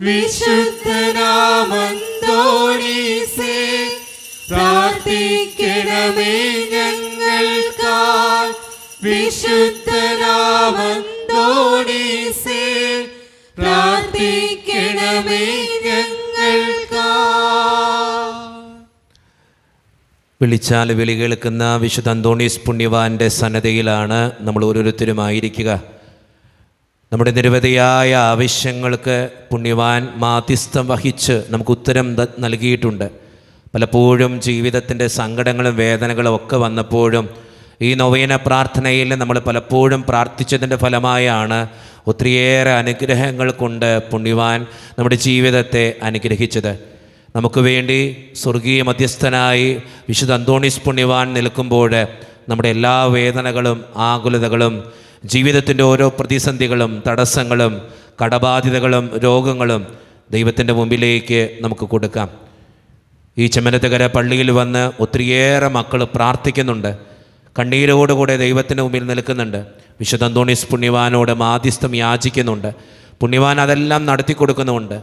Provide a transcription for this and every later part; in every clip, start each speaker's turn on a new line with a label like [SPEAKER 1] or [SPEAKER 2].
[SPEAKER 1] വിശുദ്ധനാമന്തോണീസേ പ്രാർത്ഥിക്കണമേ ഞങ്ങൾക്കായി. വിശുദ്ധനാമന്തോണീസേ പ്രാർത്ഥിക്കണമേ ഞങ്ങൾക്കായി.
[SPEAKER 2] വിളിച്ചാൽ വിളി കേൾക്കുന്ന വിശുദ്ധ അന്തോണീസ് പുണ്യവാന്റെ സന്നദ്ധയിലാണ് നമ്മൾ ഓരോരുത്തരുമായിരിക്കുക. നമ്മുടെ നിരവധിയായ ആവശ്യങ്ങൾക്ക് പുണ്യവാൻ മാധ്യസ്ഥം വഹിച്ച് നമുക്ക് ഉത്തരം നൽകിയിട്ടുണ്ട്. പലപ്പോഴും ജീവിതത്തിൻ്റെ സങ്കടങ്ങളും വേദനകളും ഒക്കെ വന്നപ്പോഴും ഈ നൊവേന പ്രാർത്ഥനയിൽ നമ്മൾ പലപ്പോഴും പ്രാർത്ഥിച്ചതിൻ്റെ ഫലമായാണ് ഒത്തിരിയേറെ അനുഗ്രഹങ്ങൾ കൊണ്ട് പുണ്യവാൻ നമ്മുടെ ജീവിതത്തെ അനുഗ്രഹിച്ചത്. നമുക്ക് വേണ്ടി സ്വർഗീയ മധ്യസ്ഥനായി വിശുദ്ധ അന്തോണീസ് പുണ്യവാൻ നിൽക്കുമ്പോൾ നമ്മുടെ എല്ലാ വേദനകളും ആകുലതകളും ജീവിതത്തിൻ്റെ ഓരോ പ്രതിസന്ധികളും തടസ്സങ്ങളും കടബാധിതകളും രോഗങ്ങളും ദൈവത്തിൻ്റെ മുമ്പിലേക്ക് നമുക്ക് കൊടുക്കാം. ഈ ചെമ്മനത്തുകര പള്ളിയിൽ വന്ന് ഒത്തിരിയേറെ മക്കൾ പ്രാർത്ഥിക്കുന്നുണ്ട്, കണ്ണീരോടുകൂടെ ദൈവത്തിൻ്റെ മുമ്പിൽ നിൽക്കുന്നുണ്ട്, വിശുദ്ധ അന്തോണീസ് പുണ്യവാനോട് മാധ്യസ്ഥം യാചിക്കുന്നുണ്ട്. പുണ്യവാൻ അതെല്ലാം നടത്തി കൊടുക്കുന്നുമുണ്ട്.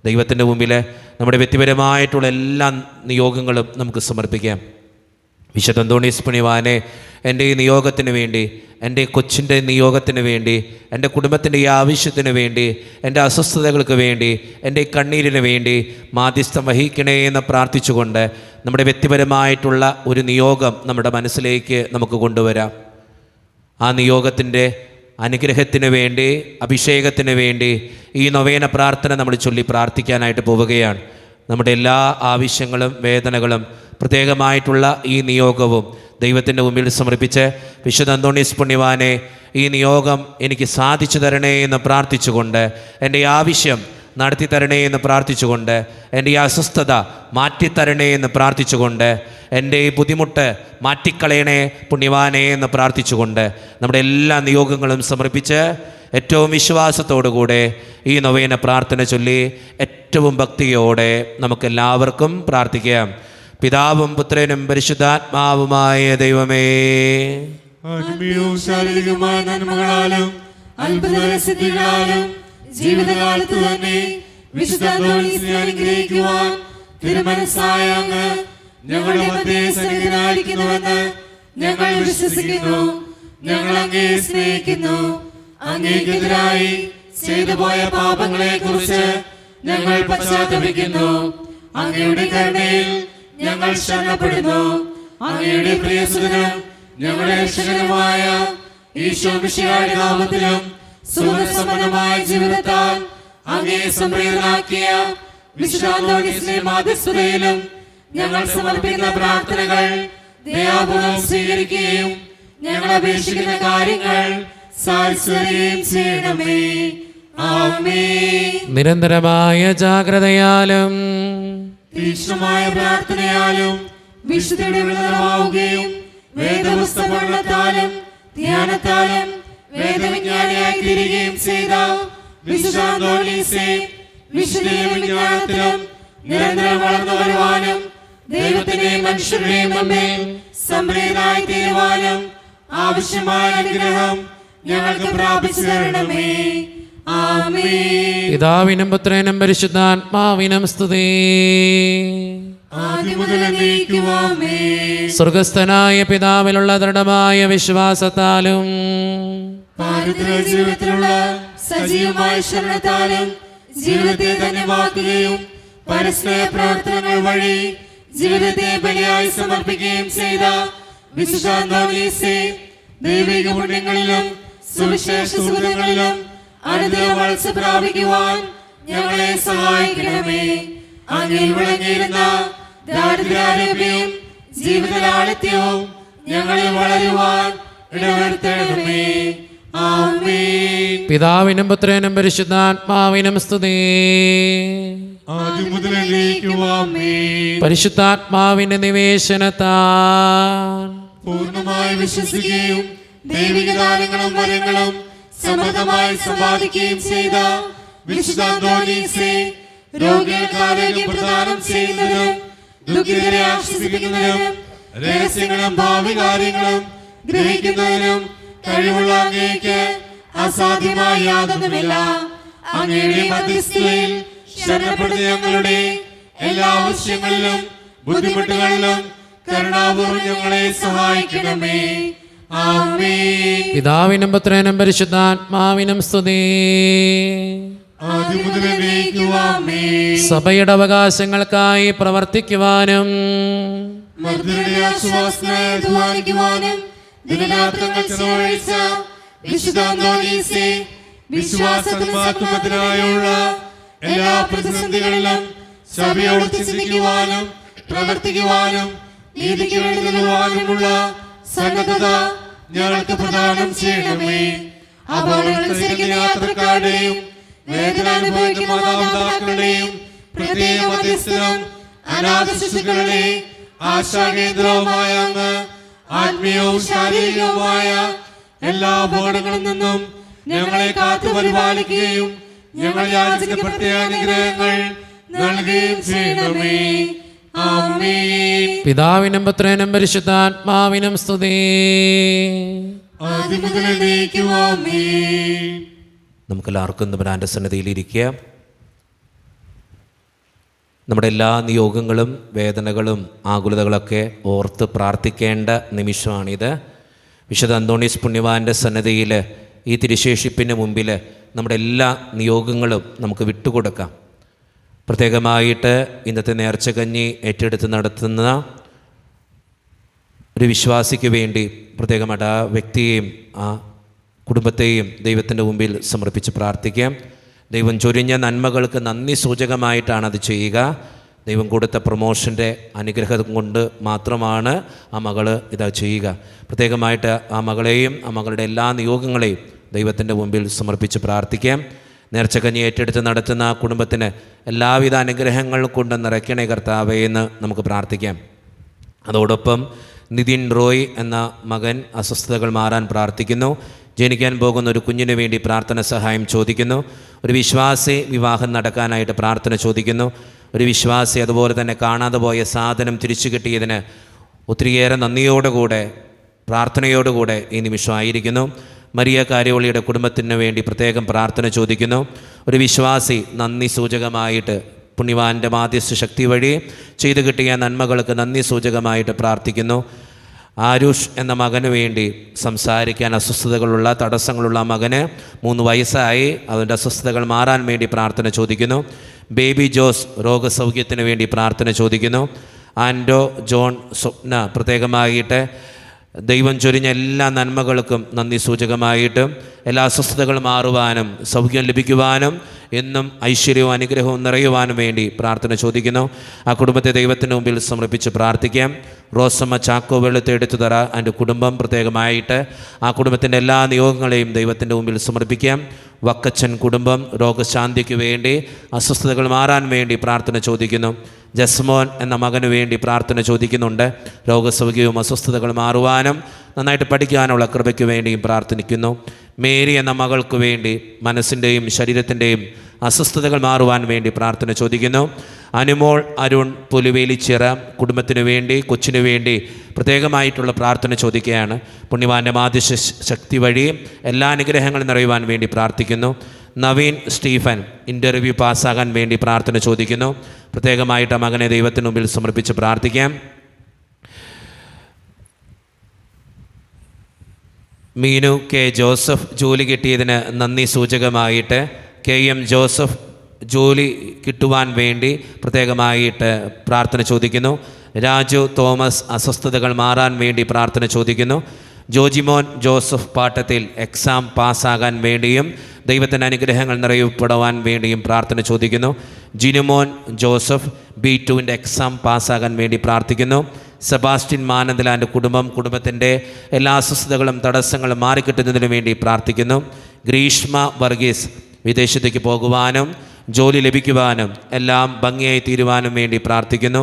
[SPEAKER 2] ദൈവത്തിൻ്റെ മുമ്പിൽ നമ്മുടെ വ്യക്തിപരമായിട്ടുള്ള എല്ലാ നിയോഗങ്ങളും നമുക്ക് സമർപ്പിക്കാം. വിശുദ്ധ അന്തോണീസ് പുണ്യവാനെ, എൻ്റെ ഈ നിയോഗത്തിന് വേണ്ടി, എൻ്റെ കൊച്ചിൻ്റെ നിയോഗത്തിന് വേണ്ടി, എൻ്റെ കുടുംബത്തിൻ്റെ ഈ ആവശ്യത്തിന് വേണ്ടി, എൻ്റെ അസ്വസ്ഥതകൾക്ക് വേണ്ടി, എൻ്റെ ഈ കണ്ണീരിന് വേണ്ടി മാധ്യസ്ഥം വഹിക്കണേ എന്ന് പ്രാർത്ഥിച്ചുകൊണ്ട് നമ്മുടെ വ്യക്തിപരമായിട്ടുള്ള ഒരു നിയോഗം നമ്മുടെ മനസ്സിലേക്ക് നമുക്ക് കൊണ്ടുവരാം. ആ നിയോഗത്തിൻ്റെ അനുഗ്രഹത്തിന് വേണ്ടി, അഭിഷേകത്തിന് വേണ്ടി ഈ നൊവേന പ്രാർത്ഥന നമ്മൾ ചൊല്ലി പ്രാർത്ഥിക്കാനായിട്ട് പോവുകയാണ്. നമ്മുടെ എല്ലാ ആവശ്യങ്ങളും വേദനകളും പ്രത്യേകമായിട്ടുള്ള ഈ നിയോഗവും ദൈവത്തിൻ്റെ മുമ്പിൽ സമർപ്പിച്ച് വിശുദ്ധ അന്തോണീസ് പുണ്യവാനെ, ഈ നിയോഗം എനിക്ക് സാധിച്ചു തരണേ എന്ന് പ്രാർത്ഥിച്ചുകൊണ്ട്, എൻ്റെ ആവശ്യം നടത്തി തരണേ എന്ന് പ്രാർത്ഥിച്ചുകൊണ്ട്, എൻ്റെ ഈ അസ്വസ്ഥത മാറ്റിത്തരണേ എന്ന് പ്രാർത്ഥിച്ചുകൊണ്ട്, എൻ്റെ ഈ ബുദ്ധിമുട്ട് മാറ്റിക്കളയണേ പുണ്യവാനെ എന്ന് പ്രാർത്ഥിച്ചുകൊണ്ട് നമ്മുടെ എല്ലാ നിയോഗങ്ങളും സമർപ്പിച്ച് ഏറ്റവും വിശ്വാസത്തോടുകൂടെ ഈ നൊവേന പ്രാർത്ഥന ചൊല്ലി ഏറ്റവും ഭക്തിയോടെ നമുക്കെല്ലാവർക്കും പ്രാർത്ഥിക്കാം. പിതാവും പുത്രനും പരിശുദ്ധാത്മാവുമായ ദൈവമേ,
[SPEAKER 1] ആത്മീയവും ശാരീരികമായ നന്മകളാലും അത്ഭുതസിദ്ധികളാലും ജീവിതകാലത്ത് തന്നെ വിശുദ്ധ അന്തോണീസിനെ അനുഗ്രഹിക്കുവാൻ തിരുമനസ്സായ അങ്ങ് ഞങ്ങളുടെ മധ്യേ സന്നിഹിതനായിരിക്കുന്നുവെന്ന് ഞങ്ങൾ വിശ്വസിക്കുന്നു. ഞങ്ങൾ അങ്ങയെ സ്നേഹിക്കുന്നു. അങ്ങേക്കെതിരായി ചെയ്തു പോയ പാപങ്ങളെ കുറിച്ച് ഞങ്ങൾ പശ്ചാത്തപിക്കുന്നു. അങ്ങയുടെ കരുണയിൽ ഞങ്ങൾ ശരണപ്പെടുന്നു. അങ്ങയുടെ പ്രിയസുതനും ഞങ്ങളുടെ രക്ഷകനുമായ ഈശോ മിശിഹായുടെ നാമത്തിലും സുഖസമ്പന്നമായ ജീവിതത്താൽ അങ്ങയെ സംപ്രീതനാക്കിയ വിശുദ്ധ അന്തോണീസിന്റെ മാധ്യസ്ഥതയിലും ഞങ്ങൾ സമർപ്പിക്കുന്ന പ്രാർത്ഥനകൾ ദയാപൂർവ്വം സ്വീകരിക്കുകയും ഞങ്ങൾ അപേക്ഷിക്കുന്ന കാര്യങ്ങൾ സാധിക്കുകയും ചെയ്യണമേ. ആമേൻ.
[SPEAKER 2] നിരന്തരമായ ജാഗ്രതയാലും
[SPEAKER 1] തീക്ഷ്ണമായ പ്രാർത്ഥനയാലും വിശുദ്ധിയുടെ വിളവാവുകയും വേദപുസ്തകത്താലും ധ്യാനത്താലും വേദവിജ്ഞാനിയായി തീരുകയും ചെയ്ത വിശുദ്ധ അന്തോണീസേ, വിശുദ്ധിയിലും വിജ്ഞാനത്തിലും നിരന്തരം വളർന്നു വരുവാനും ദൈവത്തിന്റെയും മനുഷ്യരുടെയും മുമ്പിൽ സംപ്രീതനായി തീരുവാനും ആവശ്യമായ അനുഗ്രഹം ഞങ്ങൾക്ക് പ്രാപിച്ചു തരണമേ. ആമേൻ.
[SPEAKER 2] പിതാവിനും പുത്രനും പരിശുദ്ധാത്മാവിനും സ്തുതി. സ്വർഗസ്ഥനായ പിതാവിലുള്ള ദൃഢമായ വിശ്വാസത്താലും
[SPEAKER 1] പാരത്രിക ജീവിതത്തിലുള്ള സജീവമായ ശരണത്താലും ജീവിതത്തെ ധന്യമാക്കുകയും പരസ്പര പ്രവർത്തനങ്ങൾ വഴി ജീവിതത്തെ ബലിയായി സമർപ്പിക്കുകയും ചെയ്ത വിശുദ്ധ അന്തോണീസേ, ദൈവിക പുണ്യങ്ങളിലും സുവിശേഷ സുഹൃതങ്ങളിലും അനുദിന വളർച്ച പ്രാപിക്കുവാൻ ഞങ്ങളെ സഹായിക്കണമേ. അങ്ങയിൽ വിളങ്ങിയിരുന്ന ദാരിദ്ര്യാരോഗ്യവും ജീവിത ലാളിത്യവും ഞങ്ങളിൽ വളരുവാൻ ഇടവരുത്തണമേ. ആമേൻ.
[SPEAKER 2] പിതാവിനും പുത്രനും പരിശുദ്ധാത്മാവിനും സ്തുതി.
[SPEAKER 1] ആദ്യം മുതൽ എന്നേക്കും ആമേൻ.
[SPEAKER 2] പരിശുദ്ധാത്മാവിന്റെ നിവേശനത്താൽ
[SPEAKER 1] പൂർണ്ണമായി വിശ്വസിക്കുകയും ദൈവിക ദാനങ്ങളും വരങ്ങളും സമൃദ്ധമായി സമ്പാദിക്കുകയും ചെയ്ത വിശുദ്ധ അന്തോണീസേ, രോഗികൾക്ക് ആരോഗ്യം പ്രദാനം ചെയ്യുന്നതിനും ദുഃഖിതരെ ആശ്വസിപ്പിക്കുന്നതിനും രഹസ്യങ്ങളും ഭാവി കാര്യങ്ങളും ഗ്രഹിക്കുന്നതിനും കഴിവുള്ള അങ്ങേക്ക് അസാധ്യമായ യാതൊന്നുമില്ല. അങ്ങയുടെ മധ്യസ്ഥതയിൽ ശരണപ്പെടുന്ന ഞങ്ങളുടെ എല്ലാ ആവശ്യങ്ങളിലും ബുദ്ധിമുട്ടുകളിലും കരുണാപൂർവ്വം ഞങ്ങളെ സഹായിക്കണമേ. ആമേൻ.
[SPEAKER 2] പിതാവിനും പുത്രനും പരിശുദ്ധാത്മാവിനും സ്തുതി.
[SPEAKER 1] ആദ്യം മുതൽ എന്നേക്കും ആമേൻ.
[SPEAKER 2] സഭയുടെ അവകാശങ്ങൾക്കായി പ്രവർത്തിക്കുവാനും
[SPEAKER 1] മർദ്ദരുടെ ആശ്വാസത്തിനായി അധ്വാനിക്കുവാനും ദിനരാത്രങ്ങൾ ചെലവഴിച്ച വിശുദ്ധ അന്തോനീസേ, വിശ്വാസത്തിനായുള്ള എല്ലാ പ്രതിസന്ധികളിലും സഭയോട് ചിന്തിക്കുവാനും പ്രവർത്തിക്കുവാനും നീതിക്ക് വേണ്ടി നിൽക്കുവാനുമുള്ള സന്നദ്ധത ഞങ്ങൾക്ക് പ്രദാനം ചെയ്യണമേ. അപകടങ്ങളിൽ യാത്രക്കാരുടെയും വേദന അനുഭവിക്കുന്ന മാതാപിതാക്കളുടെയും പ്രത്യേക മധ്യസ്ഥനും അനാഥ ശിശുക്കളുടെ ആശാകേന്ദ്രവുമായ അങ്ങ് ആത്മീയവും ശാരീരികവുമായ എല്ലാ അപകടങ്ങളിൽ നിന്നും ഞങ്ങളെ കാത്തു പരിപാലിക്കുകയും ഞങ്ങൾ യാചിക്കപ്പെട്ട അനുഗ്രഹങ്ങൾ നൽകുകയും ചെയ്യണമേ. ആമേൻ.
[SPEAKER 2] പിതാവിനും പുത്രനും പരിശുദ്ധാത്മാവിനും സ്തുതി.
[SPEAKER 1] ആദ്യം മുതൽ എന്നേക്കും ആമേൻ.
[SPEAKER 2] നമുക്കെല്ലാവർക്കും തമ്പുരാന്റെ സന്നിധിയിലിരിക്കുക. നമ്മുടെ എല്ലാ നിയോഗങ്ങളും വേദനകളും ആകുലതകളൊക്കെ ഓർത്ത് പ്രാർത്ഥിക്കേണ്ട നിമിഷമാണിത്. വിശുദ്ധ അന്തോണീസ് പുണ്യവാൻ്റെ സന്നിധിയിൽ ഈ തിരുശേഷിപ്പിന് മുമ്പിൽ നമ്മുടെ എല്ലാ നിയോഗങ്ങളും നമുക്ക് വിട്ടുകൊടുക്കാം. പ്രത്യേകമായിട്ട് ഇന്നത്തെ നേർച്ചകഞ്ഞി ഏറ്റെടുത്ത് നടത്തുന്ന ഒരു വിശ്വാസിക്ക് വേണ്ടി പ്രത്യേകമായിട്ട് ആ വ്യക്തിയെയും ആ കുടുംബത്തെയും ദൈവത്തിൻ്റെ മുമ്പിൽ സമർപ്പിച്ച് പ്രാർത്ഥിക്കാം. ദൈവം ചൊരിഞ്ഞ നന്മകൾക്ക് നന്ദി സൂചകമായിട്ടാണ് അത് ചെയ്യുക. ദൈവം കൊടുത്ത പ്രൊമോഷൻ്റെ അനുഗ്രഹം കൊണ്ട് മാത്രമാണ് ആ മകൾ ഇതാ ചെയ്യുക. പ്രത്യേകമായിട്ട് ആ മകളെയും ആ മകളുടെ എല്ലാ നിയോഗങ്ങളെയും ദൈവത്തിൻ്റെ മുമ്പിൽ സമർപ്പിച്ച് പ്രാർത്ഥിക്കാം. നേർച്ചക്കഞ്ഞി ഏറ്റെടുത്ത് നടത്തുന്ന ആ കുടുംബത്തിന് എല്ലാവിധ അനുഗ്രഹങ്ങൾ കൊണ്ട് നിറയ്ക്കണേ കർത്താവേ എന്ന് നമുക്ക് പ്രാർത്ഥിക്കാം. അതോടൊപ്പം നിതിൻ റോയ് എന്ന മകൻ അസ്വസ്ഥതകൾ മാറാൻ പ്രാർത്ഥിക്കുന്നു. ജനിക്കാൻ പോകുന്ന ഒരു കുഞ്ഞിന് വേണ്ടി പ്രാർത്ഥന സഹായം ചോദിക്കുന്നു. ഒരു വിശ്വാസി വിവാഹം നടക്കാനായിട്ട് പ്രാർത്ഥന ചോദിക്കുന്നു. ഒരു വിശ്വാസി അതുപോലെ തന്നെ കാണാതെ പോയ സാധനം തിരിച്ചു കിട്ടിയതിന് ഒത്തിരിയേറെ നന്ദിയോടുകൂടെ പ്രാർത്ഥനയോടുകൂടെ ഈ നിമിഷം ആയിരിക്കുന്നു. മരിയ കാര്യവളിയുടെ കുടുംബത്തിന് വേണ്ടി പ്രത്യേകം പ്രാർത്ഥന ചോദിക്കുന്നു. ഒരു വിശ്വാസി നന്ദി സൂചകമായിട്ട് പുണ്യവാൻ്റെ മാധ്യസ്ഥ ശക്തി വഴി ചെയ്തു കിട്ടിയ നന്മകൾക്ക് നന്ദി സൂചകമായിട്ട് പ്രാർത്ഥിക്കുന്നു. ആരുഷ് എന്ന മകന് വേണ്ടി സംസാരിക്കാൻ അസ്വസ്ഥതകളുള്ള തടസ്സങ്ങളുള്ള മകന് 3 വയസ്സായി, അതിൻ്റെ അസ്വസ്ഥതകൾ മാറാൻ വേണ്ടി പ്രാർത്ഥന ചോദിക്കുന്നു. ബേബി ജോസ് രോഗസൗഖ്യത്തിന് വേണ്ടി പ്രാർത്ഥന ചോദിക്കുന്നു. ആൻഡോ ജോൺ സ്വപ്ന പ്രത്യേകമായിട്ട് ദൈവം ചൊരിഞ്ഞ എല്ലാ നന്മകൾക്കും നന്ദി സൂചകമായിട്ട് എല്ലാ അസ്വസ്ഥതകളും മാറുവാനും സൗഖ്യം ലഭിക്കുവാനും എന്നും ഐശ്വര്യവും അനുഗ്രഹവും നിറയുവാനും വേണ്ടി പ്രാർത്ഥന ചോദിക്കുന്നു. ആ കുടുംബത്തെ ദൈവത്തിന് മുമ്പിൽ സമർപ്പിച്ച് പ്രാർത്ഥിക്കാം. റോസമ്മ ചാക്കോ വെളുത്തെടുത്തു തറ എൻ്റെ കുടുംബം പ്രത്യേകമായിട്ട് ആ കുടുംബത്തിൻ്റെ എല്ലാ നിയോഗങ്ങളെയും ദൈവത്തിൻ്റെ മുമ്പിൽ സമർപ്പിക്കാം. വക്കച്ചൻ കുടുംബം രോഗശാന്തിക്ക് വേണ്ടി അസ്വസ്ഥതകൾ മാറാൻ വേണ്ടി പ്രാർത്ഥന ചോദിക്കുന്നു. ജസ്മോൻ എന്ന മകന് വേണ്ടി പ്രാർത്ഥന ചോദിക്കുന്നുണ്ട്. രോഗസൗഖ്യവും അസ്വസ്ഥതകൾ മാറുവാനും നന്നായിട്ട് പഠിക്കാനുള്ള കൃപയ്ക്ക് വേണ്ടിയും പ്രാർത്ഥിക്കുന്നു. മേരി എന്ന മകൾക്ക് വേണ്ടി മനസ്സിൻ്റെയും ശരീരത്തിൻ്റെയും അസ്വസ്ഥതകൾ മാറുവാൻ വേണ്ടി പ്രാർത്ഥന ചോദിക്കുന്നു. അനുമോൾ അരുൺ പുലിവേലിച്ചിറ കുടുംബത്തിനു വേണ്ടി കൊച്ചിനു വേണ്ടി പ്രത്യേകമായിട്ടുള്ള പ്രാർത്ഥന ചോദിക്കുകയാണ്. പുണ്യവാൻ്റെ മാധ്യസ്ഥ ശക്തി വഴി എല്ലാ അനുഗ്രഹങ്ങളും നിറയുവാൻ വേണ്ടി പ്രാർത്ഥിക്കുന്നു. നവീൻ സ്റ്റീഫൻ ഇൻ്റർവ്യൂ പാസ്സാകാൻ വേണ്ടി പ്രാർത്ഥന ചോദിക്കുന്നു. പ്രത്യേകമായിട്ട് ആ മകനെ ദൈവത്തിന് മുമ്പിൽ സമർപ്പിച്ച് പ്രാർത്ഥിക്കാം. മീനു കെ ജോസഫ് ജോലി കിട്ടിയതിന് നന്ദി സൂചകമായിട്ട് KM ജോസഫ് ജോലി കിട്ടുവാൻ വേണ്ടി പ്രത്യേകമായിട്ട് പ്രാർത്ഥന ചോദിക്കുന്നു. രാജു തോമസ് അസ്വസ്ഥതകൾ മാറാൻ വേണ്ടി പ്രാർത്ഥന ചോദിക്കുന്നു. ജോജിമോൻ ജോസഫ് പാട്ടത്തിൽ എക്സാം പാസ്സാകാൻ വേണ്ടിയും ദൈവത്തിൻ്റെ അനുഗ്രഹങ്ങൾ നിറയപ്പെടുവാൻ വേണ്ടിയും പ്രാർത്ഥന ചോദിക്കുന്നു. ജിനുമോൻ ജോസഫ് B2 എക്സാം പാസ്സാകാൻ വേണ്ടി പ്രാർത്ഥിക്കുന്നു. സെബാസ്റ്റ്യൻ മാനന്ദലാൻ്റെ കുടുംബത്തിൻ്റെ എല്ലാ അസ്വസ്ഥതകളും തടസ്സങ്ങളും മാറിക്കിട്ടുന്നതിനു വേണ്ടി പ്രാർത്ഥിക്കുന്നു. ഗ്രീഷ്മ വർഗീസ് വിദേശത്തേക്ക് പോകുവാനും ജോലി ലഭിക്കുവാനും എല്ലാം ഭംഗിയായി തീരുവാനും വേണ്ടി പ്രാർത്ഥിക്കുന്നു.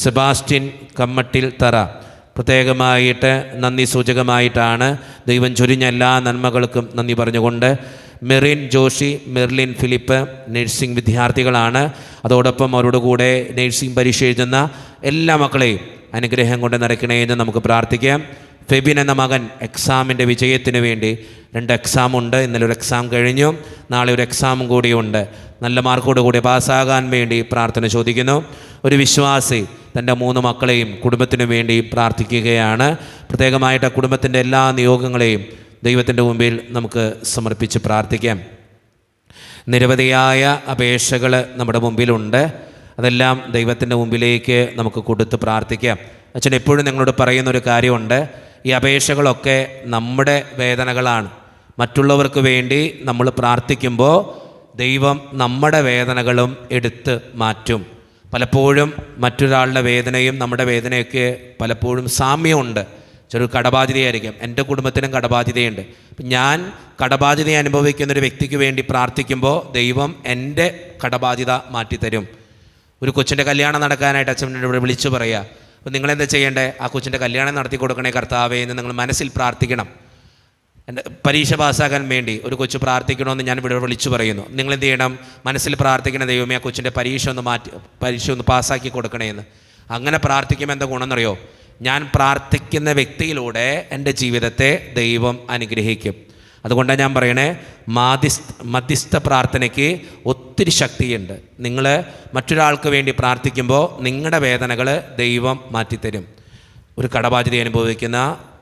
[SPEAKER 2] സെബാസ്റ്റ്യൻ കമ്മട്ടിൽ തറ പ്രത്യേകമായിട്ട് നന്ദി സൂചകമായിട്ടാണ് ദൈവം ചൊരിഞ്ഞ എല്ലാ നന്മകൾക്കും നന്ദി പറഞ്ഞുകൊണ്ട് മെറിൻ ജോഷി മെർലിൻ ഫിലിപ്പ് നഴ്സിംഗ് വിദ്യാർത്ഥികളാണ്. അതോടൊപ്പം അവരോട് കൂടെ നഴ്സിംഗ് പരീക്ഷ എഴുതുന്ന എല്ലാ മക്കളെയും അനുഗ്രഹം കൊണ്ട് നിറയ്ക്കണേ എന്ന് നമുക്ക് പ്രാർത്ഥിക്കാം. ഫെബിൻ എന്ന മകൻ എക്സാമിൻ്റെ വിജയത്തിന് വേണ്ടി 2 എക്സാമുണ്ട്. ഇന്നലെ ഒരു എക്സാം കഴിഞ്ഞു, നാളെ ഒരു എക്സാമും കൂടിയുണ്ട്. നല്ല മാർക്കോടുകൂടി പാസ്സാകാൻ വേണ്ടി പ്രാർത്ഥന ചോദിക്കുന്നു. ഒരു വിശ്വാസി തൻ്റെ 3 മക്കളെയും കുടുംബത്തിനു വേണ്ടി പ്രാർത്ഥിക്കുകയാണ്. പ്രത്യേകമായിട്ട് കുടുംബത്തിൻ്റെ എല്ലാ നിയോഗങ്ങളെയും ദൈവത്തിൻ്റെ മുമ്പിൽ നമുക്ക് സമർപ്പിച്ച് പ്രാർത്ഥിക്കാം. നിരവധിയായ അപേക്ഷകൾ നമ്മുടെ മുമ്പിലുണ്ട്. അതെല്ലാം ദൈവത്തിൻ്റെ മുമ്പിലേക്ക് നമുക്ക് കൊടുത്ത് പ്രാർത്ഥിക്കാം. അച്ഛൻ എപ്പോഴും നിങ്ങളോട് പറയുന്നൊരു കാര്യമുണ്ട്, ഈ അപേക്ഷകളൊക്കെ നമ്മുടെ വേദനകളാണ്. മറ്റുള്ളവർക്ക് വേണ്ടി നമ്മൾ പ്രാർത്ഥിക്കുമ്പോൾ ദൈവം നമ്മുടെ വേദനകളും എടുത്ത് മാറ്റും. പലപ്പോഴും മറ്റൊരാളുടെ വേദനയും നമ്മുടെ വേദനയൊക്കെ പലപ്പോഴും സാമ്യമുണ്ട്. ചെറു കടബാധ്യതയായിരിക്കും. എൻ്റെ കുടുംബത്തിനും കടബാധ്യതയുണ്ട്. ഞാൻ കടബാധ്യത അനുഭവിക്കുന്നൊരു വ്യക്തിക്ക് വേണ്ടി പ്രാർത്ഥിക്കുമ്പോൾ ദൈവം എൻ്റെ കടബാധ്യത മാറ്റിത്തരും. ഒരു കൊച്ചിൻ്റെ കല്യാണം നടക്കാനായിട്ട് അച്ഛൻ ഇവിടെ വിളിച്ചു പറയുക. അപ്പോൾ നിങ്ങളെന്താ ചെയ്യേണ്ടത്? ആ കൊച്ചിൻ്റെ കല്യാണം നടത്തി കൊടുക്കണേ കർത്താവേ എന്ന് നിങ്ങൾ മനസ്സിൽ പ്രാർത്ഥിക്കണം. എൻ്റെ പരീക്ഷ പാസ്സാകാൻ വേണ്ടി ഒരു കൊച്ചു പ്രാർത്ഥിക്കണമെന്ന് ഞാൻ ഇവിടെ വിളിച്ചു പറയുന്നു. നിങ്ങളെന്ത് ചെയ്യണം? മനസ്സിൽ പ്രാർത്ഥിക്കണം, ദൈവമേ ആ കൊച്ചിൻ്റെ പരീക്ഷ ഒന്ന് പാസ്സാക്കി കൊടുക്കണേ എന്ന്. അങ്ങനെ പ്രാർത്ഥിക്കുമ്പോൾ എന്താ ഗുണമെന്നറിയോ? ഞാൻ പ്രാർത്ഥിക്കുന്ന വ്യക്തിയിലൂടെ എൻ്റെ ജീവിതത്തെ ദൈവം അനുഗ്രഹിക്കും. അതുകൊണ്ടാണ് ഞാൻ പറയണേ, മധ്യസ്ഥ പ്രാർത്ഥനയ്ക്ക് ഒത്തിരി ശക്തിയുണ്ട്. നിങ്ങൾ മറ്റൊരാൾക്ക് വേണ്ടി പ്രാർത്ഥിക്കുമ്പോൾ നിങ്ങളുടെ വേദനകൾ ദൈവം മാറ്റിത്തരും. ഒരു കടബാധ്യത അനുഭവിക്കുന്ന,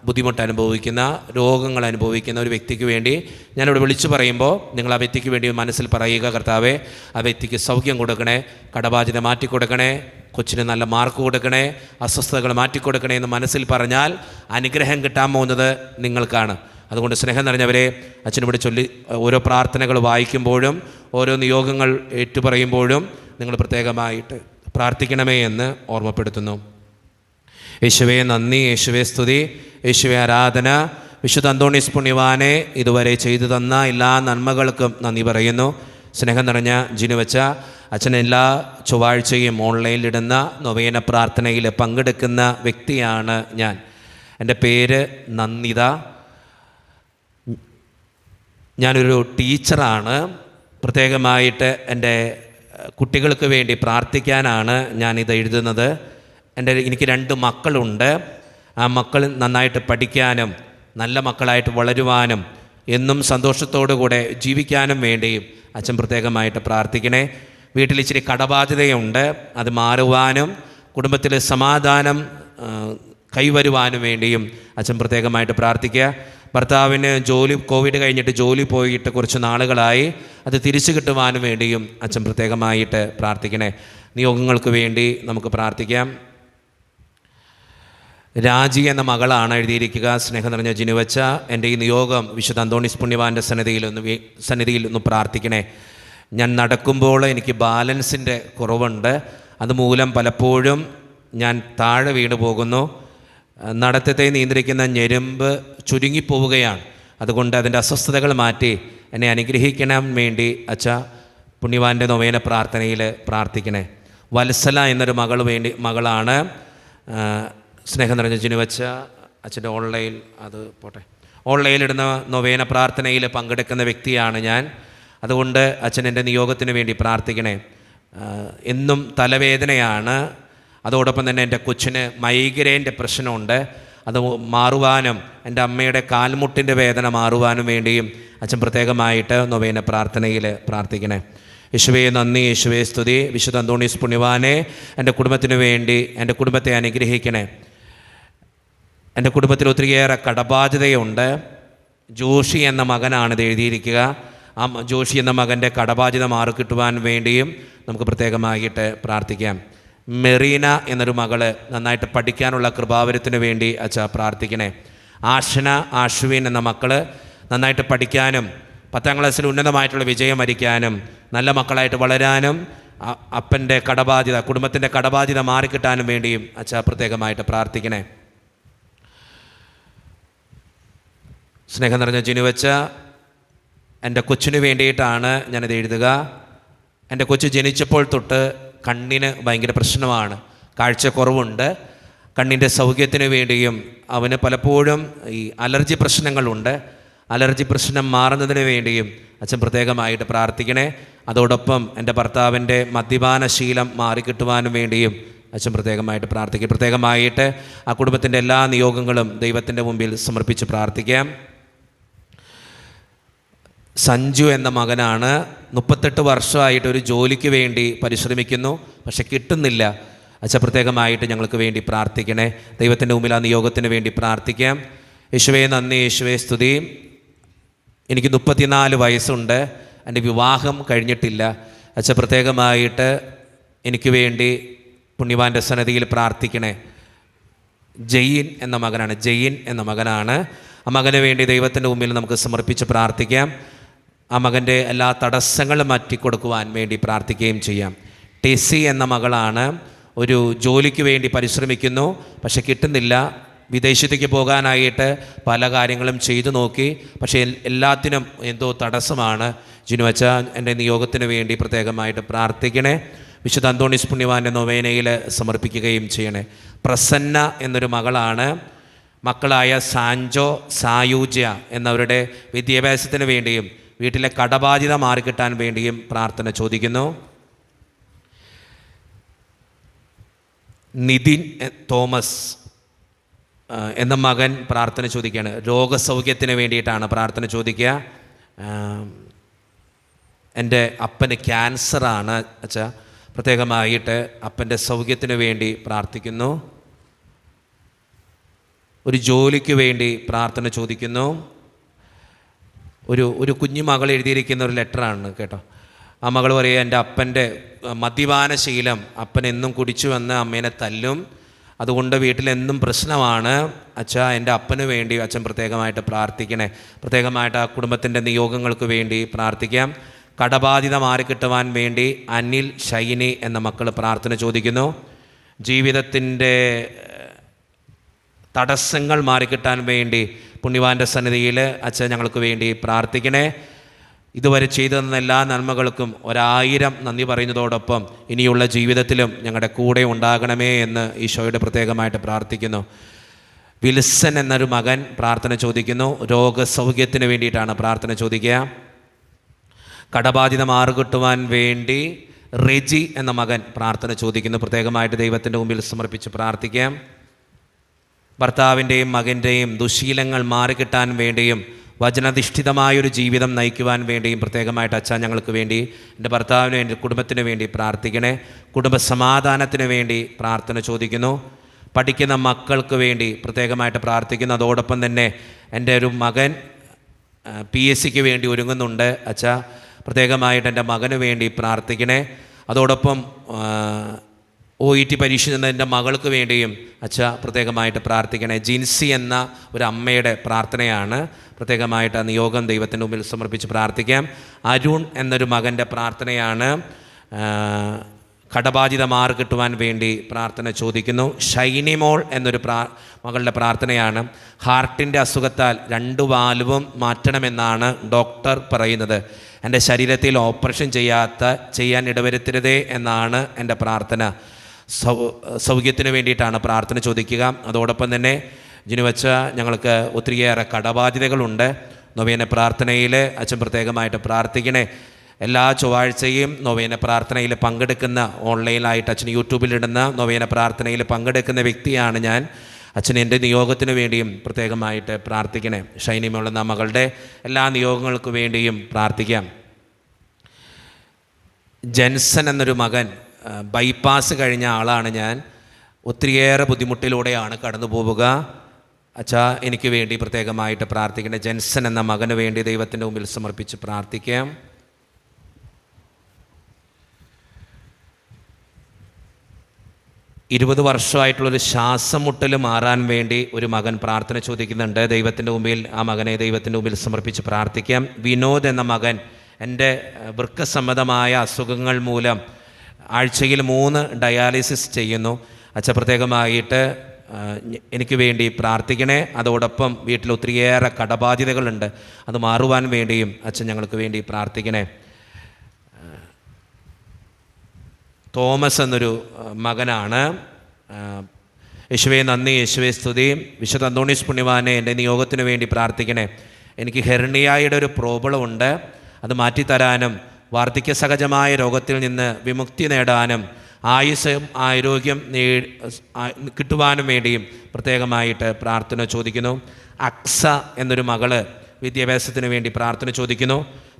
[SPEAKER 2] ബുദ്ധിമുട്ട് അനുഭവിക്കുന്ന, രോഗങ്ങൾ അനുഭവിക്കുന്ന ഒരു വ്യക്തിക്ക് വേണ്ടി ഞാനിവിടെ വിളിച്ചു പറയുമ്പോൾ നിങ്ങൾ ആ വ്യക്തിക്ക് വേണ്ടി മനസ്സിൽ പറയുക, കർത്താവേ ആ വ്യക്തിക്ക് സൗഖ്യം കൊടുക്കണേ, കടബാധ്യത മാറ്റിക്കൊടുക്കണേ, കൊച്ചിന് നല്ല മാർക്ക് കൊടുക്കണേ, അസ്വസ്ഥതകൾ മാറ്റിക്കൊടുക്കണേ എന്ന് മനസ്സിൽ പറഞ്ഞാൽ അനുഗ്രഹം കിട്ടാൻ പോകുന്നത് നിങ്ങൾക്കാണ്. അതുകൊണ്ട് സ്നേഹം നിറഞ്ഞവരെ, അച്ഛനിവിടെ ചൊല്ലി ഓരോ പ്രാർത്ഥനകൾ വായിക്കുമ്പോഴും ഓരോ നിയോഗങ്ങൾ ഏറ്റുപറയുമ്പോഴും നിങ്ങൾ പ്രത്യേകമായിട്ട് പ്രാർത്ഥിക്കണമേ എന്ന് ഓർമ്മപ്പെടുത്തുന്നു. യേശുവേ നന്ദി, യേശുവേ സ്തുതി, യേശുവേ ആരാധന. വിശുദ്ധ അന്തോണീസ് പുണ്യവാനെ ഇതുവരെ ചെയ്തു തന്ന എല്ലാ നന്മകൾക്കും നന്ദി പറയുന്നു. സ്നേഹം നിറഞ്ഞ ജിനുവച്ച അച്ഛൻ എല്ലാ ചൊവ്വാഴ്ചയും ഓൺലൈനിലിടുന്ന നൊവേന പ്രാർത്ഥനയിൽ പങ്കെടുക്കുന്ന വ്യക്തിയാണ് ഞാൻ. എൻ്റെ പേര് നന്ദിത. ഞാനൊരു ടീച്ചറാണ്. പ്രത്യേകമായിട്ട് എൻ്റെ കുട്ടികൾക്ക് വേണ്ടി പ്രാർത്ഥിക്കാനാണ് ഞാനിത് എഴുതുന്നത്. എനിക്ക് 2 മക്കളുണ്ട്. ആ മക്കൾ നന്നായിട്ട് പഠിക്കാനും നല്ല മക്കളായിട്ട് വളരുവാനും എന്നും സന്തോഷത്തോടു കൂടെ ജീവിക്കാനും വേണ്ടിയും അച്ഛൻ പ്രത്യേകമായിട്ട് പ്രാർത്ഥിക്കണേ. വീട്ടിൽ ഇച്ചിരി കടബാധ്യതയുണ്ട്, അത് മാറുവാനും കുടുംബത്തിൽ സമാധാനം കൈവരുവാനും വേണ്ടിയും അച്ഛൻ പ്രത്യേകമായിട്ട് പ്രാർത്ഥിക്കുക. ഭർത്താവിന് കോവിഡ് കഴിഞ്ഞിട്ട് ജോലി പോയിട്ട് കുറച്ച് നാളുകളായി, അത് തിരിച്ചു കിട്ടുവാനും വേണ്ടിയും അച്ഛൻ പ്രത്യേകമായിട്ട് പ്രാർത്ഥിക്കണേ. നിയോഗങ്ങൾക്ക് വേണ്ടി നമുക്ക് പ്രാർത്ഥിക്കാം. രാജി എന്ന മകളാണ് എഴുതിയിരിക്കുക. സ്നേഹം നിറഞ്ഞ ജിനുവച്ച, എൻ്റെ ഈ നിയോഗം വിശുദ്ധ അന്തോണീസ് പുണ്യവാൻ്റെ സന്നിധിയിൽ ഒന്ന് പ്രാർത്ഥിക്കണേ. ഞാൻ നടക്കുമ്പോൾ എനിക്ക് ബാലൻസിൻ്റെ കുറവുണ്ട്. അതുമൂലം പലപ്പോഴും ഞാൻ താഴെ വീണു പോകുന്നു. നടത്തത്തെ നിയന്ത്രിക്കുന്ന ഞെരുമ്പ് ചുരുങ്ങിപ്പോവുകയാണ്. അതുകൊണ്ട് അതിൻ്റെ അസ്വസ്ഥതകൾ മാറ്റി എന്നെ അനുഗ്രഹിക്കണം വേണ്ടി അച്ഛ പുണ്യവാൻ്റെ നൊവേന പ്രാർത്ഥനയിൽ പ്രാർത്ഥിക്കണേ. വത്സല എന്നൊരു മകളാണ്. സ്നേഹം നിറഞ്ഞ ജിനുവച്ച അച്ഛൻ്റെ ഓൺലൈനിലിടുന്ന നൊവേന പ്രാർത്ഥനയിൽ പങ്കെടുക്കുന്ന വ്യക്തിയാണ് ഞാൻ. അതുകൊണ്ട് അച്ഛൻ എൻ്റെ നിയോഗത്തിന് വേണ്ടി പ്രാർത്ഥിക്കണേ. എന്നും തലവേദനയാണ്. അതോടൊപ്പം തന്നെ എൻ്റെ കൊച്ചിന് മൈഗ്രെയിൻ്റെ പ്രശ്നമുണ്ട്. അത് മാറുവാനും എൻ്റെ അമ്മയുടെ കാൽമുട്ടിൻ്റെ വേദന മാറുവാനും വേണ്ടിയും അച്ഛൻ പ്രത്യേകമായിട്ട് നൊവേന പ്രാർത്ഥനയിൽ പ്രാർത്ഥിക്കണേ. യേശുവേ നന്ദി, യേശുവേ സ്തുതി. വിശുദ്ധ അന്തോണീസ് പുണ്യവാനെ എൻ്റെ കുടുംബത്തിന് വേണ്ടി എൻ്റെ കുടുംബത്തെ അനുഗ്രഹിക്കണേ. എൻ്റെ കുടുംബത്തിൽ ഒത്തിരിയേറെ കടബാധ്യതയുണ്ട്. ജോഷി എന്ന മകനാണിത് എഴുതിയിരിക്കുക. ആ ജോഷി എന്ന മകൻ്റെ കടബാധ്യത മാറിക്കിട്ടുവാൻ വേണ്ടിയും നമുക്ക് പ്രത്യേകമായിട്ട് പ്രാർത്ഥിക്കാം. മെറീന എന്നൊരു മകള് നന്നായിട്ട് പഠിക്കാനുള്ള കൃപാവരത്തിന് വേണ്ടി അച്ഛ പ്രാർത്ഥിക്കണേ. ആശ്വിൻ എന്ന മക്കൾ നന്നായിട്ട് പഠിക്കാനും 10ാം ക്ലാസ്സിൽ ഉന്നതമായിട്ടുള്ള വിജയം വരിക്കാനും നല്ല മക്കളായിട്ട് വളരാനും അപ്പൻ്റെ കടബാധ്യത, കുടുംബത്തിൻ്റെ കടബാധ്യത മാറിക്കിട്ടാനും വേണ്ടിയും അച്ഛ പ്രത്യേകമായിട്ട് പ്രാർത്ഥിക്കണേ. സ്നേഹം നിറഞ്ഞ ജിനുവച്ച, എൻ്റെ കൊച്ചിന് വേണ്ടിയിട്ടാണ് ഞാനിത് എഴുതുക. എൻ്റെ കൊച്ചു ജനിച്ചപ്പോൾ തൊട്ട് കണ്ണിന് ഭയങ്കര പ്രശ്നമാണ്, കാഴ്ചക്കുറവുണ്ട്. കണ്ണിൻ്റെ സൗഖ്യത്തിന് വേണ്ടിയും അവന് പലപ്പോഴും ഈ അലർജി പ്രശ്നങ്ങളുണ്ട്. അലർജി പ്രശ്നം മാറുന്നതിന് വേണ്ടിയും അച്ഛൻ പ്രത്യേകമായിട്ട് പ്രാർത്ഥിക്കണേ. അതോടൊപ്പം എൻ്റെ ഭർത്താവിൻ്റെ മദ്യപാന ശീലം മാറിക്കിട്ടുവാനും വേണ്ടിയും അച്ഛൻ പ്രത്യേകമായിട്ട് പ്രാർത്ഥിക്കും. പ്രത്യേകമായിട്ട് ആ കുടുംബത്തിൻ്റെ എല്ലാ നിയോഗങ്ങളും ദൈവത്തിൻ്റെ മുമ്പിൽ സമർപ്പിച്ച് പ്രാർത്ഥിക്കാം. സഞ്ജു എന്ന മകനാണ്. 38 വർഷമായിട്ട് ഒരു ജോലിക്ക് വേണ്ടി പരിശ്രമിക്കുന്നു, പക്ഷെ കിട്ടുന്നില്ല. അച്ഛൻ പ്രത്യേകമായിട്ട് ഞങ്ങൾക്ക് വേണ്ടി പ്രാർത്ഥിക്കണേ. ദൈവത്തിൻ്റെ മുമ്പിൽ ആ നിയോഗത്തിന് വേണ്ടി പ്രാർത്ഥിക്കാം. യേശുവേ നന്ദി, യേശുവേ സ്തുതി. എനിക്ക് 34 വയസ്സുണ്ട്, എൻ്റെ വിവാഹം കഴിഞ്ഞിട്ടില്ല. അച്ഛൻ പ്രത്യേകമായിട്ട് എനിക്ക് വേണ്ടി പുണ്യവാൻ്റെ സന്നിധിയിൽ പ്രാർത്ഥിക്കണേ. ജയിൻ എന്ന മകനാണ്. ആ മകന് വേണ്ടി ദൈവത്തിൻ്റെ മുമ്പിൽ നമുക്ക് സമർപ്പിച്ച് പ്രാർത്ഥിക്കാം. ആ മകൻ്റെ എല്ലാ തടസ്സങ്ങളും മാറ്റിക്കൊടുക്കുവാൻ വേണ്ടി പ്രാർത്ഥിക്കുകയും ചെയ്യാം. ടെസി എന്ന മകളാണ്. ഒരു ജോലിക്ക് വേണ്ടി പരിശ്രമിക്കുന്നു, പക്ഷെ കിട്ടുന്നില്ല. വിദേശത്തേക്ക് പോകാനായിട്ട് പല കാര്യങ്ങളും ചെയ്തു നോക്കി, പക്ഷേ എല്ലാത്തിനും എന്തോ തടസ്സമാണ്. ജിനുവച്ച എൻ്റെ നിയോഗത്തിന് വേണ്ടി പ്രത്യേകമായിട്ട് പ്രാർത്ഥിക്കണേ. വിശുദ്ധ അന്തോണീസ് പുണ്യവാൻ്റെ നൊവേനയിൽ സമർപ്പിക്കുകയും ചെയ്യണേ. പ്രസന്ന എന്നൊരു മകളാണ്. മക്കളായ സാഞ്ചോ, സായൂജ്യ എന്നവരുടെ വിദ്യാഭ്യാസത്തിന് വേണ്ടിയും വീട്ടിലെ കടബാധ്യത മാറിക്കിട്ടാൻ വേണ്ടിയും പ്രാർത്ഥന ചോദിക്കുന്നു. നിതിൻ തോമസ് എന്ന മകൻ പ്രാർത്ഥന ചോദിക്കുകയാണ്. രോഗസൗഖ്യത്തിന് വേണ്ടിയിട്ടാണ് പ്രാർത്ഥന ചോദിക്കുക. എൻ്റെ അപ്പന് ക്യാൻസറാണ് അച്ഛാ, പ്രത്യേകമായിട്ട് അപ്പൻ്റെ സൗഖ്യത്തിന് വേണ്ടി പ്രാർത്ഥിക്കുന്നു. ഒരു ജോലിക്ക് വേണ്ടി പ്രാർത്ഥന ചോദിക്കുന്നു. ഒരു കുഞ്ഞു മകൾ എഴുതിയിരിക്കുന്ന ഒരു ലെറ്ററാണ് കേട്ടോ. ആ മകൾ പറയുക, എൻ്റെ അപ്പൻ്റെ മദ്യപാനശീലം, അപ്പൻ എന്നും കുടിച്ചു വന്ന് അമ്മേനെ തല്ലും, അതുകൊണ്ട് വീട്ടിലെന്നും പ്രശ്നമാണ്. അച്ഛാ എൻ്റെ അപ്പന് വേണ്ടി അച്ഛൻ പ്രത്യേകമായിട്ട് പ്രാർത്ഥിക്കണേ. പ്രത്യേകമായിട്ട് ആ കുടുംബത്തിൻ്റെ നിയോഗങ്ങൾക്ക് വേണ്ടി പ്രാർത്ഥിക്കാം. കടബാധ്യത മാറിക്കിട്ടുവാൻ വേണ്ടി അനിൽ, ഷൈനി എന്ന മക്കൾ പ്രാർത്ഥന ചോദിക്കുന്നു. ജീവിതത്തിൻ്റെ തടസ്സങ്ങൾ മാറിക്കിട്ടാൻ വേണ്ടി പുണ്യവാൻ്റെ സന്നിധിയിൽ അച്ഛൻ ഞങ്ങൾക്ക് വേണ്ടി പ്രാർത്ഥിക്കണേ. ഇതുവരെ ചെയ്തു തന്ന എല്ലാ നന്മകൾക്കും 1000 നന്ദി പറയുന്നതോടൊപ്പം ഇനിയുള്ള ജീവിതത്തിലും ഞങ്ങളുടെ കൂടെ ഉണ്ടാകണമേ എന്ന് ഈശോയോട് പ്രത്യേകമായിട്ട് പ്രാർത്ഥിക്കുന്നു. വിൽസൺ എന്നൊരു മകൻ പ്രാർത്ഥന ചോദിക്കുന്നു. രോഗസൗഖ്യത്തിന് വേണ്ടിയിട്ടാണ് പ്രാർത്ഥന ചോദിക്കുക. കടബാധ്യത മാറുകിട്ടുവാൻ വേണ്ടി റെജി എന്ന മകൻ പ്രാർത്ഥന ചോദിക്കുന്നു. പ്രത്യേകമായിട്ട് ദൈവത്തിൻ്റെ മുമ്പിൽ സമർപ്പിച്ച് പ്രാർത്ഥിക്കാം. ഭർത്താവിൻ്റെയും മകൻ്റെയും ദുശീലങ്ങൾ മാറിക്കിട്ടാൻ വേണ്ടിയും വചനാധിഷ്ഠിതമായൊരു ജീവിതം നയിക്കുവാൻ വേണ്ടിയും പ്രത്യേകമായിട്ട് അച്ഛാ ഞങ്ങൾക്ക് വേണ്ടി, എൻ്റെ ഭർത്താവിനും എൻ്റെ കുടുംബത്തിന് വേണ്ടി പ്രാർത്ഥിക്കണേ. കുടുംബസമാധാനത്തിന് വേണ്ടി പ്രാർത്ഥന ചോദിക്കുന്നു. പഠിക്കുന്ന മക്കൾക്ക് വേണ്ടി പ്രത്യേകമായിട്ട് പ്രാർത്ഥിക്കുന്നു. അതോടൊപ്പം തന്നെ എൻ്റെ ഒരു മകൻ PSCക്ക് വേണ്ടി ഒരുങ്ങുന്നുണ്ട്. അച്ഛാ പ്രത്യേകമായിട്ട് എൻ്റെ മകന് വേണ്ടി പ്രാർത്ഥിക്കണേ. അതോടൊപ്പം OET പരീക്ഷ എന്ന എൻ്റെ മകൾക്ക് വേണ്ടിയും അച്ഛാ പ്രത്യേകമായിട്ട് പ്രാർത്ഥിക്കണേ. ജിൻസി എന്ന ഒരു അമ്മയുടെ പ്രാർത്ഥനയാണ്. പ്രത്യേകമായിട്ട് ആ നിയോഗം ദൈവത്തിൻ്റെ മുമ്പിൽ സമർപ്പിച്ച് പ്രാർത്ഥിക്കാം. അരുൺ എന്നൊരു മകൻ്റെ പ്രാർത്ഥനയാണ്. കടബാധ്യത മാറിക്കിട്ടുവാൻ വേണ്ടി പ്രാർത്ഥന ചോദിക്കുന്നു. ഷൈനി മോൾ എന്നൊരു മകളുടെ പ്രാർത്ഥനയാണ്. ഹാർട്ടിൻ്റെ അസുഖത്താൽ 2 വാൽവും മാറ്റണമെന്നാണ് ഡോക്ടർ പറയുന്നത്. എൻ്റെ ശരീരത്തിൽ ഓപ്പറേഷൻ ചെയ്യാൻ ഇടവരുത്തരുതേ എന്നാണ് എൻ്റെ പ്രാർത്ഥന. സൗഖ്യത്തിന് വേണ്ടിയിട്ടാണ് പ്രാർത്ഥന ചോദിക്കുക. അതോടൊപ്പം തന്നെ ജിനുവച്ച ഞങ്ങൾക്ക് ഒത്തിരിയേറെ കടബാധ്യതകളുണ്ട്. നൊവേന പ്രാർത്ഥനയിൽ അച്ഛൻ പ്രത്യേകമായിട്ട് പ്രാർത്ഥിക്കണേ. എല്ലാ ചൊവ്വാഴ്ചയും നൊവേന പ്രാർത്ഥനയിൽ പങ്കെടുക്കുന്ന, ഓൺലൈനായിട്ട് അച്ഛൻ യൂട്യൂബിലിടുന്ന നൊവേന പ്രാർത്ഥനയിൽ പങ്കെടുക്കുന്ന വ്യക്തിയാണ് ഞാൻ. അച്ഛൻ എൻ്റെ നിയോഗത്തിന് വേണ്ടിയും പ്രത്യേകമായിട്ട് പ്രാർത്ഥിക്കണേ. ഷൈനിമുള്ള മകളുടെ എല്ലാ നിയോഗങ്ങൾക്ക് വേണ്ടിയും പ്രാർത്ഥിക്കാം. ജെൻസൺ എന്നൊരു മകൻ, ബൈപ്പാസ് കഴിഞ്ഞ ആളാണ് ഞാൻ. ഒത്തിരിയേറെ ബുദ്ധിമുട്ടിലൂടെയാണ് കടന്നു പോവുക. അച്ഛാ എനിക്ക് വേണ്ടി പ്രത്യേകമായിട്ട് പ്രാർത്ഥിക്കണേ. ജെൻസൺ എന്ന മകന് വേണ്ടി ദൈവത്തിൻ്റെ മുമ്പിൽ സമർപ്പിച്ച് പ്രാർത്ഥിക്കാം. 20 വർഷമായിട്ടുള്ളൊരു ശ്വാസം മുട്ടൽ മാറാൻ വേണ്ടി ഒരു മകൻ പ്രാർത്ഥന ചോദിക്കുന്നുണ്ട്. ദൈവത്തിൻ്റെ മുമ്പിൽ ആ മകനെ ദൈവത്തിൻ്റെ മുമ്പിൽ സമർപ്പിച്ച് പ്രാർത്ഥിക്കാം. വിനോദ് എന്ന മകൻ, എൻ്റെ വൃക്കസംബന്ധമായ അസുഖങ്ങൾ മൂലം ആഴ്ചയിൽ 3 ഡയാലിസിസ് ചെയ്യുന്നു. അച്ഛൻ പ്രത്യേകമായിട്ട് എനിക്ക് വേണ്ടി പ്രാർത്ഥിക്കണേ. അതോടൊപ്പം വീട്ടിൽ ഒത്തിരിയേറെ കടബാധ്യതകളുണ്ട്, അത് മാറുവാൻ വേണ്ടിയും അച്ഛൻ ഞങ്ങൾക്ക് വേണ്ടി പ്രാർത്ഥിക്കണേ. തോമസ് എന്നൊരു മകനാണ്. യേശുവേ നന്ദി, യേശുവേ സ്തുതി. വിശുദ്ധ അന്തോണീസ് പുണ്യവാനെ എൻ്റെ നിയോഗത്തിന് വേണ്ടി പ്രാർത്ഥിക്കണേ. എനിക്ക് ഹെർണിയായുടെ ഒരു പ്രോബ്ലം ഉണ്ട്, അത് മാറ്റിത്തരാനും വാർദ്ധക്യ സഹജമായ രോഗത്തിൽ നിന്ന് വിമുക്തി നേടാനും ആയുസ്സും ആരോഗ്യം കിട്ടുവാനും വേണ്ടിയും പ്രത്യേകമായിട്ട് പ്രാർത്ഥന ചോദിക്കുന്നു. അക്സ എന്നൊരു മകള് വിദ്യാഭ്യാസത്തിന് വേണ്ടി പ്രാർത്ഥന ചോദിക്കുന്നു.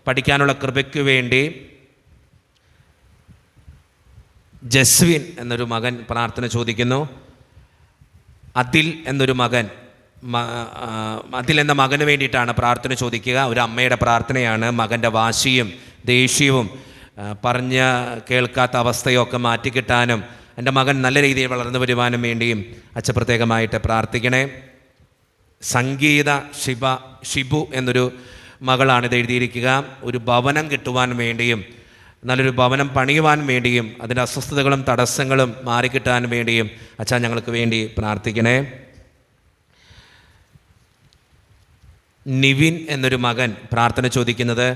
[SPEAKER 2] പഠിക്കാനുള്ള കൃപയ്ക്ക് വേണ്ടി ജസ്വിൻ എന്നൊരു മകൻ പ്രാർത്ഥന ചോദിക്കുന്നു. അതിൽ എന്നൊരു മകൻ, അതിൽ എന്ന മകന് വേണ്ടിയിട്ടാണ് പ്രാർത്ഥന ചോദിക്കുക. ഒരു അമ്മയുടെ പ്രാർത്ഥനയാണ്. മകൻ്റെ വാശിയും ദേഷ്യവും പറഞ്ഞ് കേൾക്കാത്ത അവസ്ഥയൊക്കെ മാറ്റിക്കിട്ടാനും എൻ്റെ മകൻ നല്ല രീതിയിൽ വളർന്നു വരുവാനും വേണ്ടിയും അച്ഛൻ പ്രത്യേകമായിട്ട് പ്രാർത്ഥിക്കണേ. സംഗീത ഷിബു എന്നൊരു മകളാണിത് എഴുതിയിരിക്കുക. ഒരു ഭവനം കിട്ടുവാൻ വേണ്ടിയും നല്ലൊരു ഭവനം പണിയുവാൻ വേണ്ടിയും അതിൻ്റെ അസ്വസ്ഥതകളും തടസ്സങ്ങളും മാറിക്കിട്ടാൻ വേണ്ടിയും അച്ഛാ ഞങ്ങൾക്ക് വേണ്ടി പ്രാർത്ഥിക്കണേ. നിവിൻ എന്നൊരു മകൻ പ്രാർത്ഥന ചോദിക്കുന്നത്,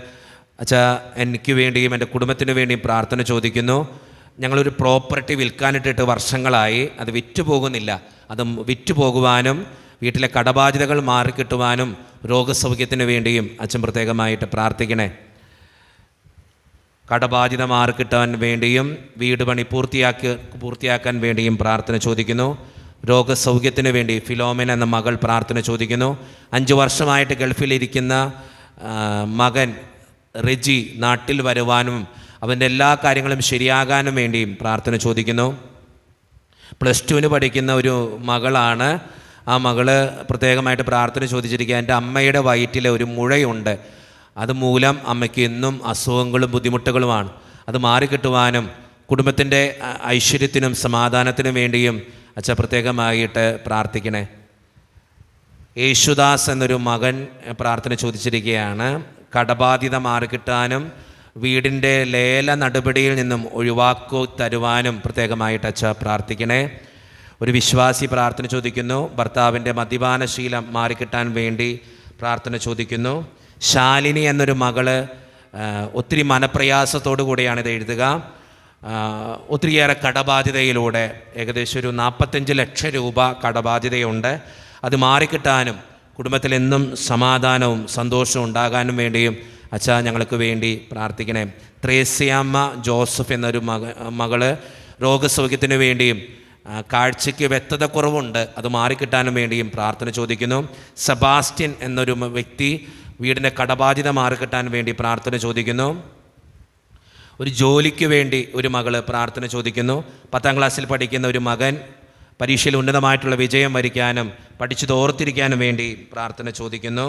[SPEAKER 2] അച്ഛാ എനിക്ക് വേണ്ടിയും എൻ്റെ കുടുംബത്തിന് വേണ്ടിയും പ്രാർത്ഥന ചോദിക്കുന്നു. ഞങ്ങളൊരു പ്രോപ്പർട്ടി വിൽക്കാനിട്ടിട്ട് വർഷങ്ങളായി, അത് വിറ്റുപോകുന്നില്ല. അത് വിറ്റുപോകുവാനും വീട്ടിലെ കടബാധ്യതകൾ മാറിക്കിട്ടുവാനും രോഗസൗഖ്യത്തിന് വേണ്ടിയും അച്ഛൻ പ്രത്യേകമായിട്ട് പ്രാർത്ഥിക്കണേ. കടബാധ്യത മാറിക്കിട്ടാൻ വേണ്ടിയും വീട് പണി പൂർത്തിയാക്കാൻ വേണ്ടിയും പ്രാർത്ഥന ചോദിക്കുന്നു. രോഗസൗഖ്യത്തിന് വേണ്ടി ഫിലോമിന എന്ന മകൾ പ്രാർത്ഥന ചോദിക്കുന്നു. 5 വർഷമായിട്ട് ഗൾഫിലിരിക്കുന്ന മകൻ റെജി നാട്ടിൽ വരുവാനും അവൻ്റെ എല്ലാ കാര്യങ്ങളും ശരിയാകാനും വേണ്ടിയും പ്രാർത്ഥന ചോദിക്കുന്നു. +2 പഠിക്കുന്ന ഒരു മകളാണ്. ആ മകള് പ്രത്യേകമായിട്ട് പ്രാർത്ഥന ചോദിച്ചിരിക്കുക. എൻ്റെ അമ്മയുടെ വയറ്റിൽ ഒരു മുഴയുണ്ട്, അതുമൂലം അമ്മയ്ക്ക് എന്നും അസുഖങ്ങളും ബുദ്ധിമുട്ടുകളുമാണ്. അത് മാറിക്കിട്ടുവാനും കുടുംബത്തിൻ്റെ ഐശ്വര്യത്തിനും സമാധാനത്തിനും വേണ്ടിയും അച്ഛൻ പ്രത്യേകമായിട്ട് പ്രാർത്ഥിക്കണേ. യേശുദാസ് എന്നൊരു മകൻ പ്രാർത്ഥന ചോദിച്ചിരിക്കുകയാണ്. കടബാധ്യത മാറിക്കിട്ടാനും വീടിൻ്റെ ലേല നടപടിയിൽ നിന്നും ഒഴിവാക്കി തരുവാനും പ്രത്യേകമായിട്ട് അച്ഛൻ പ്രാർത്ഥിക്കണേ. ഒരു വിശ്വാസി പ്രാർത്ഥന ചോദിക്കുന്നു. ഭർത്താവിൻ്റെ മദ്യപാനശീലം മാറിക്കിട്ടാൻ വേണ്ടി പ്രാർത്ഥന ചോദിക്കുന്നു. ശാലിനി എന്നൊരു മകള് ഒത്തിരി മനപ്രയാസത്തോടു കൂടിയാണ് ഇത് എഴുതുക. ഒത്തിരിയേറെ കടബാധ്യതയിലൂടെ ഏകദേശം ഒരു 45 ലക്ഷം രൂപ കടബാധ്യതയുണ്ട്. അത് മാറിക്കിട്ടാനും കുടുംബത്തിലെന്നും സമാധാനവും സന്തോഷവും ഉണ്ടാകാനും വേണ്ടിയും അച്ഛാ ഞങ്ങൾക്ക് വേണ്ടി പ്രാർത്ഥിക്കണേ. ത്രേസ്യാമ്മ ജോസഫ് എന്നൊരു മകള് രോഗസൗഖ്യത്തിന് വേണ്ടിയും കാഴ്ചയ്ക്ക് വ്യക്തത കുറവുണ്ട്, അത് മാറിക്കിട്ടാനും വേണ്ടിയും പ്രാർത്ഥന ചോദിക്കുന്നു. സെബാസ്റ്റ്യൻ എന്നൊരു വ്യക്തി വീടിൻ്റെ കടബാധ്യത മാറിക്കിട്ടാൻ വേണ്ടി പ്രാർത്ഥന ചോദിക്കുന്നു. ഒരു ജോലിക്ക് വേണ്ടി ഒരു മകൾ പ്രാർത്ഥന ചോദിക്കുന്നു. 10ാം ക്ലാസ്സിൽ പഠിക്കുന്ന ഒരു മകൻ പരീക്ഷയിൽ ഉന്നതമായിട്ടുള്ള വിജയം വരിക്കാനും പഠിച്ചത് ഓർത്തിരിക്കാനും വേണ്ടി പ്രാർത്ഥന ചോദിക്കുന്നു.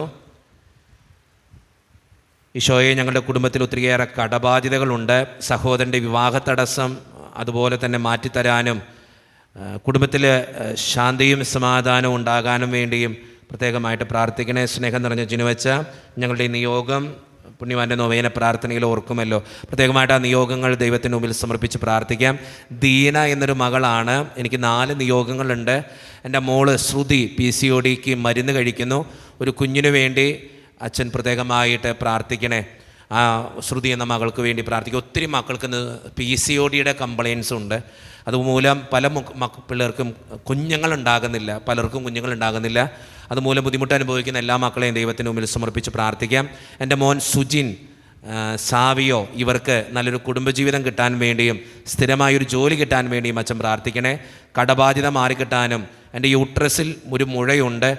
[SPEAKER 2] ഈശോയെ, ഞങ്ങളുടെ കുടുംബത്തിൽ ഒത്തിരിയേറെ കടബാധ്യതകളുണ്ട്. സഹോദരൻ്റെ വിവാഹ തടസ്സം അതുപോലെ തന്നെ മാറ്റിത്തരാനും കുടുംബത്തിൽ ശാന്തിയും സമാധാനവും ഉണ്ടാകാനും വേണ്ടിയും പ്രത്യേകമായിട്ട് പ്രാർത്ഥിക്കണേ. സ്നേഹം നിറഞ്ഞ ജിനുവച്ച ഞങ്ങളുടെ നിയോഗം പുണ്യവാൻ്റെ നൊവേന പ്രാർത്ഥനയിൽ ഓർക്കുമല്ലോ. പ്രത്യേകമായിട്ട് ആ നിയോഗങ്ങൾ ദൈവത്തിന് മുമ്പിൽ സമർപ്പിച്ച് പ്രാർത്ഥിക്കാം. ദീന എന്നൊരു മകളാണ്. എനിക്ക് 4 നിയോഗങ്ങളുണ്ട്. എൻ്റെ മോള് ശ്രുതി PCODക്ക് മരുന്ന് കഴിക്കുന്നു. ഒരു കുഞ്ഞിനു വേണ്ടി അച്ഛൻ പ്രത്യേകമായിട്ട് പ്രാർത്ഥിക്കണേ. ആ ശ്രുതി എന്ന മകൾക്ക് വേണ്ടി പ്രാർത്ഥിക്കുക. ഒത്തിരി മക്കൾക്ക് PCODയുടെ കംപ്ലയിൻസ് ഉണ്ട്. അതുമൂലം പല പിള്ളേർക്കും കുഞ്ഞുങ്ങളുണ്ടാകുന്നില്ല, പലർക്കും കുഞ്ഞുങ്ങളുണ്ടാകുന്നില്ല. അതുമൂലം ബുദ്ധിമുട്ട് അനുഭവിക്കുന്ന എല്ലാ മക്കളെയും ദൈവത്തിന് മുമ്പിൽ സമർപ്പിച്ച് പ്രാർത്ഥിക്കാം. എൻ്റെ മോൻ സുജിൻ, സാവിയോ, ഇവർക്ക് നല്ലൊരു കുടുംബജീവിതം കിട്ടാൻ വേണ്ടിയും സ്ഥിരമായൊരു ജോലി കിട്ടാൻ വേണ്ടിയും അച്ഛൻ പ്രാർത്ഥിക്കണേ. കടബാധ്യത മാറിക്കിട്ടാനും എൻ്റെ യൂട്രസിൽ ഒരു മുഴയുണ്ട്,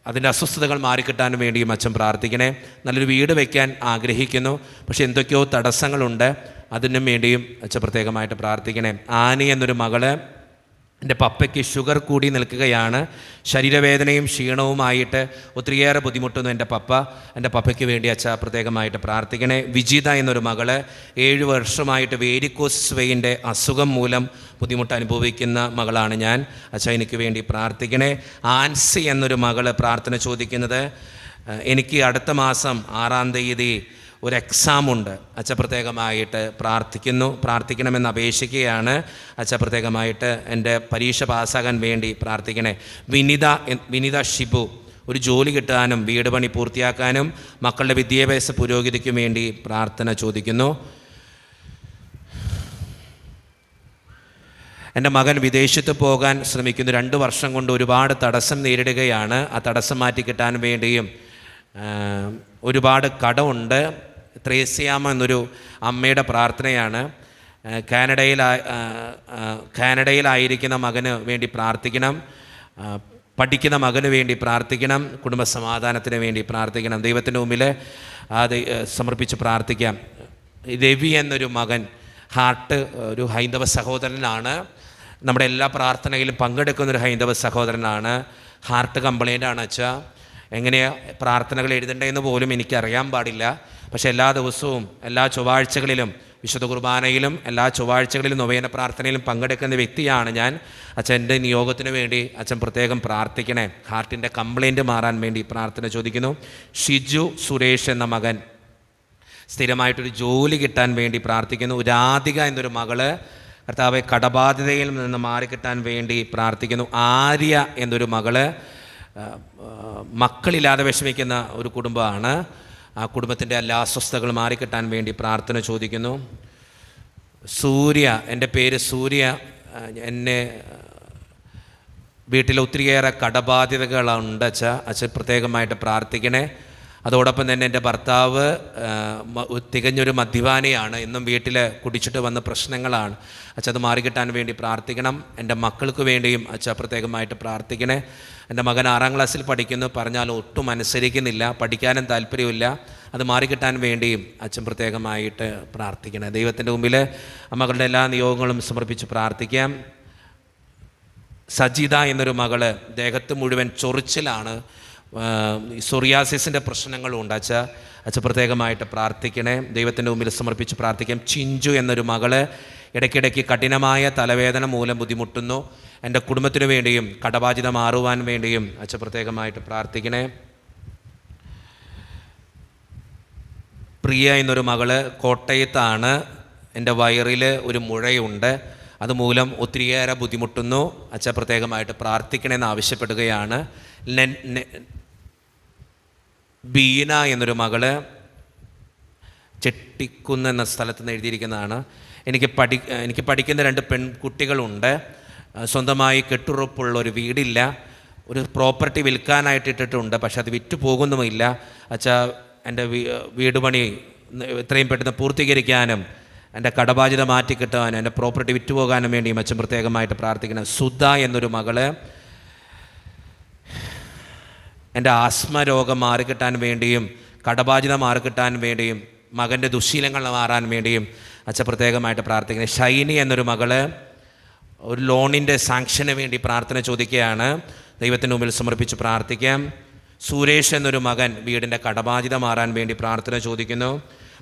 [SPEAKER 2] അതിൻ്റെ അസ്വസ്ഥതകൾ മാറിക്കിട്ടാനും വേണ്ടിയും അച്ഛൻ പ്രാർത്ഥിക്കണേ. നല്ലൊരു വീട് വയ്ക്കാൻ ആഗ്രഹിക്കുന്നു, പക്ഷെ എന്തൊക്കെയോ തടസ്സങ്ങളുണ്ട്, അതിനും വേണ്ടിയും അച്ഛൻ പ്രത്യേകമായിട്ട് പ്രാർത്ഥിക്കണേ. ആനി എന്നൊരു മകള്, എൻ്റെ പപ്പയ്ക്ക് ഷുഗർ കൂടി നിൽക്കുകയാണ്, ശരീരവേദനയും ക്ഷീണവുമായിട്ട് ഒത്തിരിയേറെ ബുദ്ധിമുട്ടുന്നു എൻ്റെ പപ്പയ്ക്ക് വേണ്ടി അച്ഛ പ്രത്യേകമായിട്ട് പ്രാർത്ഥിക്കണേ. വിജിത എന്നൊരു മകള് 7 വർഷമായിട്ട് വേരിക്കോസ് വെയിൻ്റെ അസുഖം മൂലം ബുദ്ധിമുട്ട് അനുഭവിക്കുന്ന മകളാണ് ഞാൻ. അച്ഛ എനിക്ക് വേണ്ടി പ്രാർത്ഥിക്കണേ. ആൻസി എന്നൊരു മകള് പ്രാർത്ഥന ചോദിക്കുന്നത്, എനിക്ക് അടുത്ത മാസം 6-ാം തീയതി ഒരു എക്സാമുണ്ട്. അച്ഛ പ്രത്യേകമായിട്ട് പ്രാർത്ഥിക്കണമെന്ന് അപേക്ഷിക്കുകയാണ്. അച്ഛ പ്രത്യേകമായിട്ട് എൻ്റെ പരീക്ഷ പാസ്സാകാൻ വേണ്ടി പ്രാർത്ഥിക്കണേ. വിനിത ഷിബു, ഒരു ജോലി കിട്ടാനും വീട് പണി പൂർത്തിയാക്കാനും മക്കളുടെ വിദ്യാഭ്യാസ പുരോഗതിക്കും വേണ്ടി പ്രാർത്ഥന ചോദിക്കുന്നു. എൻ്റെ മകൻ വിദേശത്ത് പോകാൻ ശ്രമിക്കുന്നു. 2 വർഷം കൊണ്ട് ഒരുപാട് തടസ്സം നേരിടുകയാണ്. ആ തടസ്സം മാറ്റി കിട്ടാൻ വേണ്ടിയും ഒരുപാട് കടമുണ്ട്. ത്രേസ്യാമ്മ എന്നൊരു അമ്മയുടെ പ്രാർത്ഥനയാണ്. കാനഡയിലായിരിക്കുന്ന മകന് വേണ്ടി പ്രാർത്ഥിക്കണം. പഠിക്കുന്ന മകന് വേണ്ടി പ്രാർത്ഥിക്കണം. കുടുംബസമാധാനത്തിന് വേണ്ടി പ്രാർത്ഥിക്കണം. ദൈവത്തിൻ്റെ മുമ്പിൽ അത് സമർപ്പിച്ച് പ്രാർത്ഥിക്കാം. രവി എന്നൊരു മകൻ, ഹാർട്ട്, ഒരു ഹൈന്ദവ സഹോദരനാണ്. നമ്മുടെ എല്ലാ പ്രാർത്ഥനയിലും പങ്കെടുക്കുന്നൊരു ഹൈന്ദവ സഹോദരനാണ്. ഹാർട്ട് കംപ്ലൈൻ്റാണ് അച്ഛാ. എങ്ങനെയാണ് പ്രാർത്ഥനകൾ എഴുതേണ്ടതെന്ന് പോലും എനിക്കറിയാൻ പാടില്ല. പക്ഷേ എല്ലാ ദിവസവും എല്ലാ ചൊവ്വാഴ്ചകളിലും വിശുദ്ധ കുർബാനയിലും എല്ലാ ചൊവ്വാഴ്ചകളിലും നൊവേന പ്രാർത്ഥനയിലും പങ്കെടുക്കുന്ന വ്യക്തിയാണ് ഞാൻ. അച്ഛൻ്റെ നിയോഗത്തിന് വേണ്ടി അച്ഛൻ പ്രത്യേകം പ്രാർത്ഥിക്കണേ. ഹാർട്ടിൻ്റെ കംപ്ലൈൻറ്റ് മാറാൻ വേണ്ടി പ്രാർത്ഥന ചോദിക്കുന്നു. ഷിജു സുരേഷ് എന്ന മകൻ സ്ഥിരമായിട്ടൊരു ജോലി കിട്ടാൻ വേണ്ടി പ്രാർത്ഥിക്കുന്നു. രാധിക എന്നൊരു മകള് കർത്താവെ കടബാധ്യതയിൽ നിന്ന് മാറിക്കിട്ടാൻ വേണ്ടി പ്രാർത്ഥിക്കുന്നു. ആര്യ എന്നൊരു മകള് മക്കളില്ലാതെ വിഷമിക്കുന്ന ഒരു കുടുംബമാണ്. ആ കുടുംബത്തിൻ്റെ എല്ലാ അസ്വസ്ഥതകൾ മാറിക്കിട്ടാൻ വേണ്ടി പ്രാർത്ഥന ചോദിക്കുന്നു. സൂര്യ, എൻ്റെ പേര് സൂര്യ, എന്നെ വീട്ടിൽ ഒത്തിരിയേറെ കടബാധ്യതകളുണ്ട് അച്ഛൻ പ്രത്യേകമായിട്ട് പ്രാർത്ഥിക്കണേ. അതോടൊപ്പം തന്നെ എൻ്റെ ഭർത്താവ് തികഞ്ഞൊരു മദ്യപാനിയാണ്. എന്നും വീട്ടിൽ കുടിച്ചിട്ട് വന്ന പ്രശ്നങ്ങളാണ്. അച്ഛൻ അത് മാറിക്കിട്ടാൻ വേണ്ടി പ്രാർത്ഥിക്കണം. എൻ്റെ മക്കൾക്ക് വേണ്ടിയും അച്ഛൻ പ്രത്യേകമായിട്ട് പ്രാർത്ഥിക്കണേ. എൻ്റെ മകൻ 6ാം ക്ലാസ്സിൽ പഠിക്കുന്നു. പറഞ്ഞാൽ ഒട്ടും അനുസരിക്കുന്നില്ല, പഠിക്കാനും താല്പര്യമില്ല. അത് മാറിക്കിട്ടാൻ വേണ്ടിയും അച്ഛൻ പ്രത്യേകമായിട്ട് പ്രാർത്ഥിക്കണേ. ദൈവത്തിൻ്റെ മുമ്പിൽ മകളുടെ എല്ലാ നിയോഗങ്ങളും സമർപ്പിച്ച് പ്രാർത്ഥിക്കാം. സജിത എന്നൊരു മകള്, ദേഹത്ത് മുഴുവൻ ചൊറിച്ചിലാണ്, സോറിയാസിസിൻ്റെ പ്രശ്നങ്ങളുണ്ട്. അച്ഛൻ പ്രത്യേകമായിട്ട് പ്രാർത്ഥിക്കണേ. ദൈവത്തിൻ്റെ മുമ്പിൽ സമർപ്പിച്ച് പ്രാർത്ഥിക്കാം. ചിഞ്ചു എന്നൊരു മകള് ഇടയ്ക്കിടയ്ക്ക് കഠിനമായ തലവേദന മൂലം ബുദ്ധിമുട്ടുന്നു. എൻ്റെ കുടുംബത്തിന് വേണ്ടിയും കടബാധ്യത മാറുവാൻ വേണ്ടിയും അച്ഛൻ പ്രത്യേകമായിട്ട് പ്രാർത്ഥിക്കണേ. പ്രിയ എന്നൊരു മകള് കോട്ടയത്താണ്. എൻ്റെ വയറിൽ ഒരു മുഴയുണ്ട്, അതുമൂലം ഒത്തിരിയേറെ ബുദ്ധിമുട്ടുന്നു. അച്ഛൻ പ്രത്യേകമായിട്ട് പ്രാർത്ഥിക്കണമെന്ന് ആവശ്യപ്പെടുകയാണ്. ബീന എന്നൊരു മകള് ചെട്ടിക്കുന്ന് എന്ന സ്ഥലത്ത് നിന്ന് എഴുതിയിരിക്കുന്നതാണ്. എനിക്ക് പഠിക്കുന്ന 2 പെൺകുട്ടികളുണ്ട്. സ്വന്തമായി കെട്ടുറപ്പുള്ള ഒരു വീടില്ല. ഒരു പ്രോപ്പർട്ടി വിൽക്കാനായിട്ട് ഇട്ടിട്ടുണ്ട്, പക്ഷെ അത് വിറ്റു പോകുന്നുമില്ല. അച്ഛാ, എൻ്റെ വീട് പണി എത്രയും പെട്ടെന്ന് പൂർത്തീകരിക്കാനും എൻ്റെ കടബാധ്യത മാറ്റിക്കിട്ടാനും എൻ്റെ പ്രോപ്പർട്ടി വിറ്റുപോകാനും വേണ്ടിയും അച്ഛൻ പ്രത്യേകമായിട്ട് പ്രാർത്ഥിക്കണം. സുധ എന്നൊരു മകള് എൻ്റെ ആസ്മ രോഗം മാറിക്കിട്ടാൻ വേണ്ടിയും കടബാധ്യത മാറിക്കിട്ടാൻ വേണ്ടിയും മകൻ്റെ ദുശ്ശീലങ്ങൾ മാറാൻ വേണ്ടിയും അച്ഛൻ പ്രത്യേകമായിട്ട് പ്രാർത്ഥിക്കുന്നത്. ഷൈനി എന്നൊരു മകള് ഒരു ലോണിൻ്റെ സാങ്ഷന് വേണ്ടി പ്രാർത്ഥന ചോദിക്കുകയാണ്. ദൈവത്തിന് മുമ്പിൽ സമർപ്പിച്ച് പ്രാർത്ഥിക്കാം. സുരേഷ് എന്നൊരു മകൻ വീടിൻ്റെ കടബാധ്യത മാറാൻ വേണ്ടി പ്രാർത്ഥന ചോദിക്കുന്നു.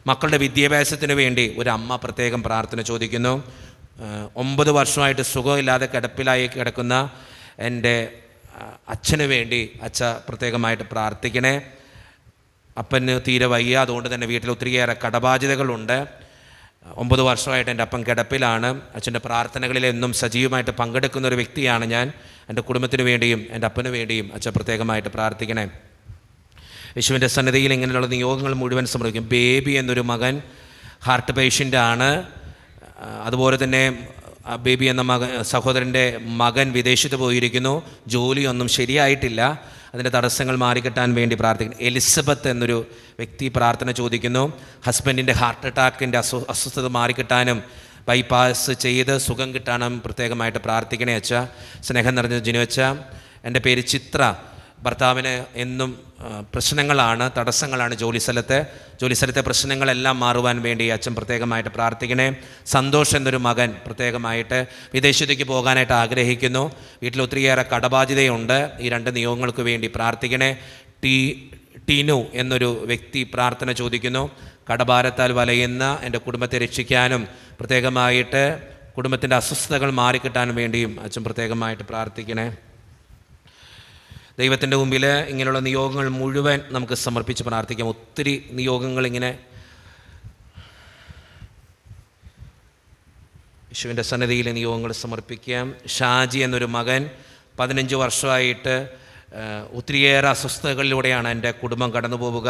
[SPEAKER 2] മക്കളുടെ വിദ്യാഭ്യാസത്തിന് വേണ്ടി ഒരു അമ്മ പ്രത്യേകം പ്രാർത്ഥന ചോദിക്കുന്നു. 9 വർഷമായിട്ട് സുഖമില്ലാതെ കിടപ്പിലായി കിടക്കുന്ന എൻ്റെ അച്ഛന് വേണ്ടി അച്ഛ പ്രത്യേകമായിട്ട് പ്രാർത്ഥിക്കണേ. അപ്പന് തീരെ വയ്യ, അതുകൊണ്ട് തന്നെ വീട്ടിൽ ഒത്തിരിയേറെ കടബാധ്യതകളുണ്ട്. 9 വർഷമായിട്ട് എൻ്റെ അപ്പൻ കിടപ്പിലാണ്. അച്ഛൻ്റെ പ്രാർത്ഥനകളിൽ എന്നും സജീവമായിട്ട് പങ്കെടുക്കുന്ന ഒരു വ്യക്തിയാണ് ഞാൻ. എൻ്റെ കുടുംബത്തിന് വേണ്ടിയും എൻ്റെ അപ്പന് വേണ്ടിയും അച്ഛൻ പ്രത്യേകമായിട്ട് പ്രാർത്ഥിക്കണേ. യേശുവിൻ്റെ സന്നിധിയിൽ ഇങ്ങനെയുള്ള നിയോഗങ്ങൾ മുഴുവൻ സമർപ്പിക്കും. ബേബി എന്നൊരു മകൻ ഹാർട്ട് പേഷ്യൻ്റാണ്. അതുപോലെ തന്നെ ബേബി എന്ന സഹോദരൻ്റെ മകൻ വിദേശത്ത് പോയിരിക്കുന്നു. ജോലിയൊന്നും ശരിയായിട്ടില്ല. അതിൻ്റെ തടസ്സങ്ങൾ മാറിക്കിട്ടാൻ വേണ്ടി പ്രാർത്ഥിക്കുന്നു. എലിസബത്ത് എന്നൊരു വ്യക്തി പ്രാർത്ഥന ചോദിക്കുന്നു. ഹസ്ബൻഡിൻ്റെ ഹാർട്ട് അറ്റാക്കിൻ്റെ അസ്വസ്ഥത മാറിക്കിട്ടാനും ബൈപ്പാസ് ചെയ്ത് സുഖം കിട്ടാനും പ്രത്യേകമായിട്ട് പ്രാർത്ഥിക്കണേ അച്ഛ. സ്നേഹം നിറഞ്ഞ ജിനു അച്ഛ. എൻ്റെ പേര് ചിത്ര. ഭർത്താവിന് എന്നും പ്രശ്നങ്ങളാണ്, തടസ്സങ്ങളാണ് ജോലിസ്ഥലത്തെ പ്രശ്നങ്ങളെല്ലാം മാറുവാൻ വേണ്ടി അച്ഛൻ പ്രത്യേകമായിട്ട് പ്രാർത്ഥിക്കണേ. സന്തോഷ് എന്നൊരു മകൻ പ്രത്യേകമായിട്ട് വിദേശത്തേക്ക് പോകാനായിട്ട് ആഗ്രഹിക്കുന്നു. വീട്ടിൽ ഒത്തിരിയേറെ കടബാധ്യതയുണ്ട്. ഈ 2 നിയോഗങ്ങൾക്ക് വേണ്ടി പ്രാർത്ഥിക്കണേ. ടീനു എന്നൊരു വ്യക്തി പ്രാർത്ഥന ചോദിക്കുന്നു. കടഭാരത്താൽ വലയുന്ന എൻ്റെ കുടുംബത്തെ രക്ഷിക്കാനും പ്രത്യേകമായിട്ട് കുടുംബത്തിൻ്റെ അസ്വസ്ഥതകൾ മാറിക്കിട്ടാനും വേണ്ടിയും അച്ഛൻ പ്രത്യേകമായിട്ട് പ്രാർത്ഥിക്കണേ. ദൈവത്തിൻ്റെ മുമ്പിൽ ഇങ്ങനെയുള്ള നിയോഗങ്ങൾ മുഴുവൻ നമുക്ക് സമർപ്പിച്ച് പ്രാർത്ഥിക്കാം. ഒത്തിരി നിയോഗങ്ങൾ ഇങ്ങനെ യേശുവിൻ്റെ സന്നിധിയിലെ നിയോഗങ്ങൾ സമർപ്പിക്കാം. ഷാജി എന്നൊരു മകൻ 15 വർഷമായിട്ട് ഒത്തിരിയേറെ അസ്വസ്ഥതകളിലൂടെയാണ് എൻ്റെ കുടുംബം കടന്നു പോവുക.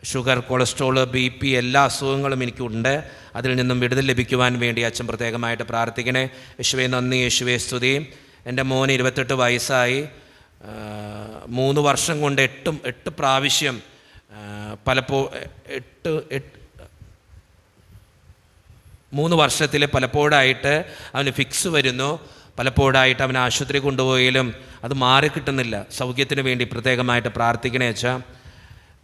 [SPEAKER 2] ഷുഗർ, കൊളസ്ട്രോൾ, BP എല്ലാ അസുഖങ്ങളും എനിക്കുണ്ട്. അതിൽ നിന്നും വിടുതൽ ലഭിക്കുവാൻ വേണ്ടി അച്ഛൻ പ്രത്യേകമായിട്ട് പ്രാർത്ഥിക്കണേ. യേശുവേ നന്ദി, യേശുവേ സ്തുതി. എൻ്റെ മോന് 28 വയസ്സായി. 3 വർഷം കൊണ്ട് 8 പ്രാവശ്യം 3 വർഷത്തിൽ പലപ്പോഴായിട്ട് അവന് ഫിക്സ് വരുന്നു, പലപ്പോഴായിട്ട് അവൻ ആശുപത്രി കൊണ്ടുപോയാലും അത് മാറിക്കിട്ടുന്നില്ല. സൗഖ്യത്തിന് വേണ്ടി പ്രത്യേകമായിട്ട് പ്രാർത്ഥിക്കണേ വെച്ചാൽ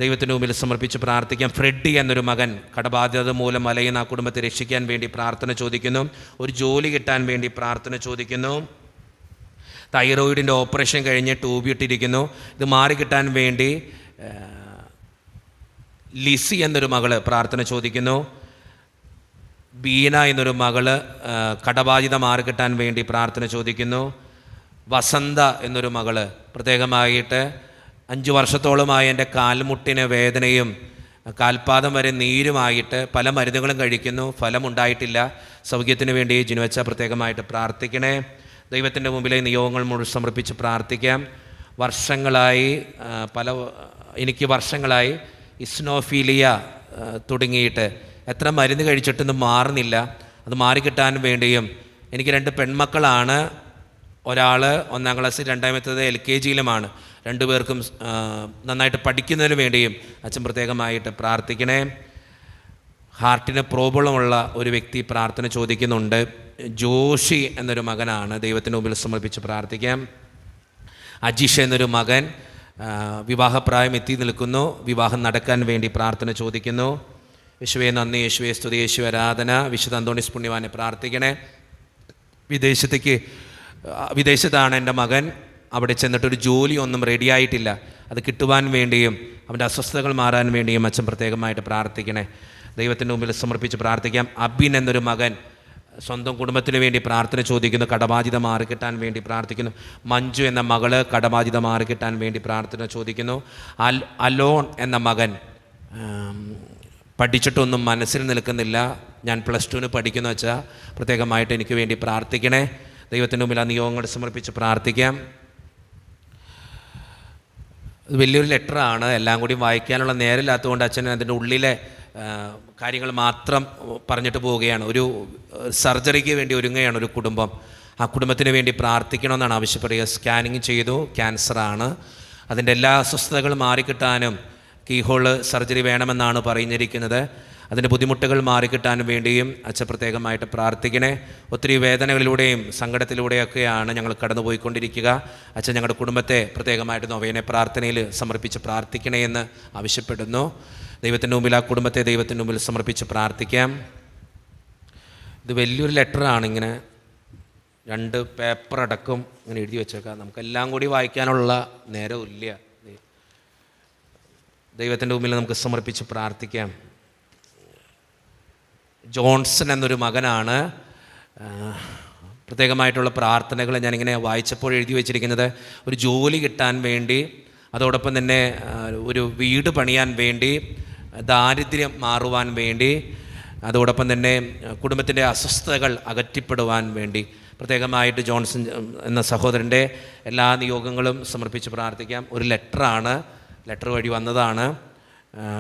[SPEAKER 2] ദൈവത്തിൻ്റെ മുമ്പിൽ സമർപ്പിച്ച് പ്രാർത്ഥിക്കാം. ഫ്രെഡി എന്നൊരു മകൻ കടബാധ്യത മൂലം അലയുന്ന ആ കുടുംബത്തെ രക്ഷിക്കാൻ വേണ്ടി പ്രാർത്ഥന ചോദിക്കുന്നു. ഒരു ജോലി കിട്ടാൻ വേണ്ടി പ്രാർത്ഥന ചോദിക്കുന്നു. തൈറോയിഡിൻ്റെ ഓപ്പറേഷൻ കഴിഞ്ഞ് ട്യൂബ് ഇട്ടിരിക്കുന്നു. ഇത് മാറിക്കിട്ടാൻ വേണ്ടി ലിസി എന്നൊരു മകള് പ്രാർത്ഥന ചോദിക്കുന്നു. ബീന എന്നൊരു മകള് കടബാധ്യത മാറിക്കിട്ടാൻ വേണ്ടി പ്രാർത്ഥന ചോദിക്കുന്നു. വസന്ത എന്നൊരു മകള് പ്രത്യേകമായിട്ട് 5 വർഷത്തോളമായി എൻ്റെ കാൽമുട്ടിന് വേദനയും കാൽപാദം വരെ നീരുമായിട്ട് പല മരുന്നുകളും കഴിക്കുന്നു, ഫലമുണ്ടായിട്ടില്ല. സൗഖ്യത്തിന് വേണ്ടി ജിനുവച്ച പ്രത്യേകമായിട്ട് പ്രാർത്ഥിക്കണേ. ദൈവത്തിൻ്റെ മുമ്പിലെ നിയോഗങ്ങൾ മുഴുവൻ സമർപ്പിച്ച് പ്രാർത്ഥിക്കാം. എനിക്ക് വർഷങ്ങളായി ഇസ്നോഫീലിയ തുടങ്ങിയിട്ട് എത്ര മരുന്ന് കഴിച്ചിട്ടൊന്നും മാറുന്നില്ല. അത് മാറിക്കിട്ടാൻ വേണ്ടിയും എനിക്ക് 2 പെൺമക്കളാണ്. ഒരാൾ 1-ാം ക്ലാസ്സിൽ, രണ്ടാമത്തേത് LKGയിലുമാണ്. 2 പേർക്കും നന്നായിട്ട് പഠിക്കുന്നതിന് വേണ്ടിയും അച്ഛൻ പ്രത്യേകമായിട്ട് പ്രാർത്ഥിക്കണേ. ഹാർട്ടിന് പ്രോബ്ലമുള്ള ഒരു വ്യക്തി പ്രാർത്ഥന ചോദിക്കുന്നുണ്ട്. ജോഷി എന്നൊരു മകനാണ്. ദൈവത്തിന് മുമ്പിൽ സമർപ്പിച്ച് പ്രാർത്ഥിക്കാം. അജിഷ എന്നൊരു മകൻ വിവാഹപ്രായം എത്തി നിൽക്കുന്നു. വിവാഹം നടക്കാൻ വേണ്ടി പ്രാർത്ഥന ചോദിക്കുന്നു. യേശുവേ നന്ദി, യേശുവേ സ്തുതി, യേശുവേ ആരാധന. വിശുദ്ധ അന്തോണീസ് പുണ്യവാനെ പ്രാർത്ഥിക്കണേ. വിദേശത്താണ് എൻ്റെ മകൻ. അവിടെ ചെന്നിട്ടൊരു ജോലി ഒന്നും റെഡിയായിട്ടില്ല. അത് കിട്ടുവാൻ വേണ്ടിയും അവൻ്റെ അസ്വസ്ഥതകൾ മാറാൻ വേണ്ടിയും അച്ഛൻ പ്രത്യേകമായിട്ട് പ്രാർത്ഥിക്കണേ. ദൈവത്തിൻ്റെ മുമ്പിൽ സമർപ്പിച്ച് പ്രാർത്ഥിക്കാം. അബിൻ എന്നൊരു മകൻ സ്വന്തം കുടുംബത്തിന് വേണ്ടി പ്രാർത്ഥന ചോദിക്കുന്നു. കടബാധ്യത മാറിക്കിട്ടാൻ വേണ്ടി പ്രാർത്ഥിക്കുന്നു. മഞ്ജു എന്ന മകള് കടബാധ്യത മാറിക്കിട്ടാൻ വേണ്ടി പ്രാർത്ഥന ചോദിക്കുന്നു. അലോൺ എന്ന മകൻ പഠിച്ചിട്ടൊന്നും മനസ്സിൽ നിൽക്കുന്നില്ല. ഞാൻ +2 പഠിക്കുന്നു വെച്ചാൽ പ്രത്യേകമായിട്ട് എനിക്ക് വേണ്ടി പ്രാർത്ഥിക്കണേ. ദൈവത്തിൻ്റെ മുമ്പിൽ ആ നിയോഗങ്ങൾ സമർപ്പിച്ച് പ്രാർത്ഥിക്കാം. ഇത് വലിയൊരു ലെറ്ററാണ്. എല്ലാം കൂടി വായിക്കാനുള്ള നേരമില്ലാത്തതുകൊണ്ട് അച്ഛൻ അതിൻ്റെ ഉള്ളിലെ കാര്യങ്ങൾ മാത്രം പറഞ്ഞിട്ട് പോവുകയാണ്. ഒരു സർജറിക്ക് വേണ്ടി ഒരുങ്ങുകയാണ് ഒരു കുടുംബം. ആ കുടുംബത്തിന് വേണ്ടി പ്രാർത്ഥിക്കണമെന്നാണ് ആവശ്യപ്പെടുക. സ്കാനിങ് ചെയ്തു, ക്യാൻസറാണ്. അതിൻ്റെ എല്ലാ അസ്വസ്ഥതകളും മാറിക്കിട്ടാനും കീഹോൾ സർജറി വേണമെന്നാണ് പറഞ്ഞിരിക്കുന്നത്. അതിൻ്റെ ബുദ്ധിമുട്ടുകൾ മാറിക്കിട്ടാനും വേണ്ടിയും അച്ഛൻ പ്രത്യേകമായിട്ട് പ്രാർത്ഥിക്കണേ. ഒത്തിരി വേദനകളിലൂടെയും സങ്കടത്തിലൂടെയൊക്കെയാണ് ഞങ്ങൾ കടന്നുപോയിക്കൊണ്ടിരിക്കുക. അച്ഛൻ ഞങ്ങളുടെ കുടുംബത്തെ പ്രത്യേകമായിട്ട് നൊവേന പ്രാർത്ഥനയിൽ സമർപ്പിച്ച് പ്രാർത്ഥിക്കണേ എന്ന് ആവശ്യപ്പെടുന്നു. ദൈവത്തിൻ്റെ മുമ്പിൽ ആ കുടുംബത്തെ ദൈവത്തിൻ്റെ മുമ്പിൽ സമർപ്പിച്ച് പ്രാർത്ഥിക്കാം. ഇത് വലിയൊരു ലെറ്ററാണ്. ഇങ്ങനെ 2 പേപ്പർ അടക്കം ഇങ്ങനെ എഴുതി വെച്ചേക്കാം. നമുക്കെല്ലാം കൂടി വായിക്കാനുള്ള നേരമില്ല. ദൈവത്തിൻ്റെ മുമ്പിൽ നമുക്ക് സമർപ്പിച്ച് പ്രാർത്ഥിക്കാം. ജോൺസൺ എന്നൊരു മകനാണ്. പ്രത്യേകമായിട്ടുള്ള പ്രാർത്ഥനകൾ ഞാനിങ്ങനെ വായിച്ചപ്പോൾ എഴുതി വച്ചിരിക്കുന്നത് ഒരു ജോലി കിട്ടാൻ വേണ്ടി, അതോടൊപ്പം തന്നെ ഒരു വീട് പണിയാൻ വേണ്ടി, ദാരിദ്ര്യം മാറുവാൻ വേണ്ടി, അതോടൊപ്പം തന്നെ കുടുംബത്തിൻ്റെ അസ്വസ്ഥതകൾ അകറ്റിപ്പെടുവാൻ വേണ്ടി പ്രത്യേകമായിട്ട് ജോൺസൺ എന്ന സഹോദരൻ്റെ എല്ലാ നിയോഗങ്ങളും സമർപ്പിച്ച് പ്രാർത്ഥിക്കാം. ഒരു ലെറ്ററാണ്, ലെറ്റർ വഴി വന്നതാണ്.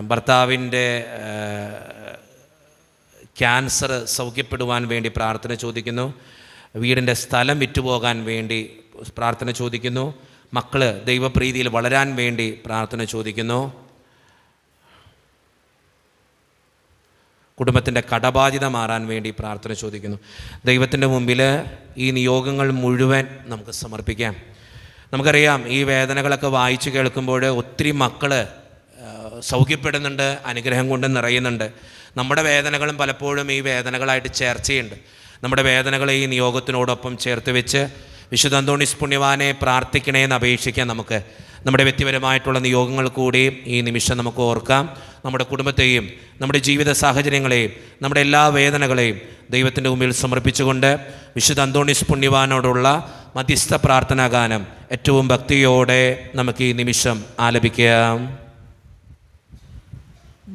[SPEAKER 2] ഭർത്താവിൻ്റെ ക്യാൻസർ സൗഖ്യപ്പെടുവാൻ വേണ്ടി പ്രാർത്ഥന ചോദിക്കുന്നു. വീടിൻ്റെ സ്ഥലം വിറ്റുപോകാൻ വേണ്ടി പ്രാർത്ഥന ചോദിക്കുന്നു. മക്കൾ ദൈവപ്രീതിയിൽ വളരാൻ വേണ്ടി പ്രാർത്ഥന ചോദിക്കുന്നു. കുടുംബത്തിൻ്റെ കടബാധ്യത മാറാൻ വേണ്ടി പ്രാർത്ഥന ചോദിക്കുന്നു. ദൈവത്തിൻ്റെ മുമ്പിൽ ഈ നിയോഗങ്ങൾ മുഴുവൻ നമുക്ക് സമർപ്പിക്കാം. നമുക്കറിയാം, ഈ വേദനകളൊക്കെ വായിച്ച് കേൾക്കുമ്പോൾ ഒത്തിരി മക്കൾ സൗഖ്യപ്പെടുന്നുണ്ട്, അനുഗ്രഹം കൊണ്ട് നിറയുന്നുണ്ട്. നമ്മുടെ വേദനകളും പലപ്പോഴും ഈ വേദനകളായിട്ട് ചേർച്ചയുണ്ട്. നമ്മുടെ വേദനകളെ ഈ നിയോഗത്തിനോടൊപ്പം ചേർത്ത് വെച്ച് വിശുദ്ധ അന്തോണീസ് പുണ്യവാനെ പ്രാർത്ഥിക്കണേന്ന് അപേക്ഷിക്കാം. നമുക്ക് നമ്മുടെ വ്യക്തിപരമായിട്ടുള്ള നിയോഗങ്ങൾ കൂടി ഈ നിമിഷം നമുക്ക് ഓർക്കാം. നമ്മുടെ കുടുംബത്തെയും നമ്മുടെ ജീവിത സാഹചര്യങ്ങളെയും നമ്മുടെ എല്ലാ വേദനകളെയും ദൈവത്തിൻ്റെ മുമ്പിൽ സമർപ്പിച്ചുകൊണ്ട് വിശുദ്ധ അന്തോണീസ് പുണ്യവാനോടുള്ള മധ്യസ്ഥ പ്രാർത്ഥനാ ഗാനം ഏറ്റവും ഭക്തിയോടെ നമുക്ക് ഈ നിമിഷം ആലപിക്കാം.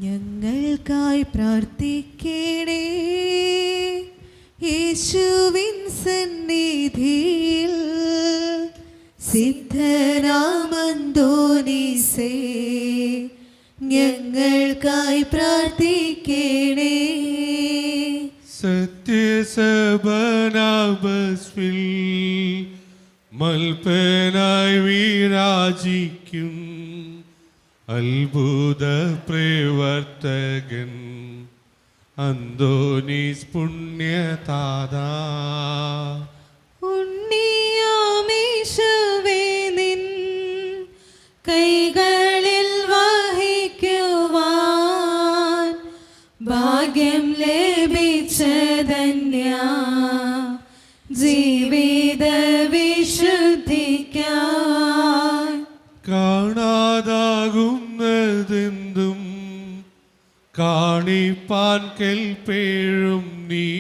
[SPEAKER 3] ഞങ്ങൾക്കായി പ്രാർത്ഥിക്കണേ യേശുവിൻ സന്നിധിയിൽ, സിദ്ധനാമന്തോനീസേ ഞങ്ങൾക്കായി പ്രാർത്ഥിക്കണേ.
[SPEAKER 1] സത്യസഭനാബസ്വിൽ മൽപ്പനായി വിരാജിക്കും അത്ഭുത പ്രവർത്തകൻ അന്തോണീസ് പുണ്യതാതാ.
[SPEAKER 3] ഉണ്ണിയാമേശുവേ നിൻ കൈകളിൽ വഹിക്കുവാൻ ഭാഗ്യം ലഭിച്ചതന്യ ജീവിത വിശുദ്ധിക്കാൻ.
[SPEAKER 1] കാണാതാകുന്നതെന്തും കാണിപ്പാൻ കെൽപ്പേഴും നീ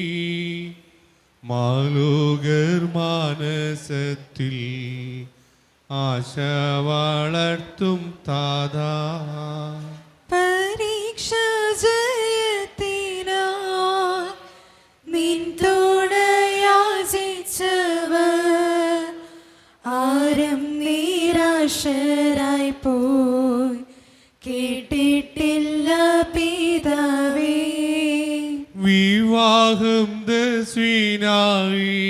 [SPEAKER 1] മാലോകർ മാനസത്തിൽ ആശ വളർത്തും താതാ.
[SPEAKER 3] പരീക്ഷ ജയത്തിനാ നിൻ തുണയാചിച്ചവർ ആരും നിരാശരായി പോയി കേട്ടിട്ടില്ല പിതാവേ.
[SPEAKER 1] വിവാഹം ദസ്വിനായി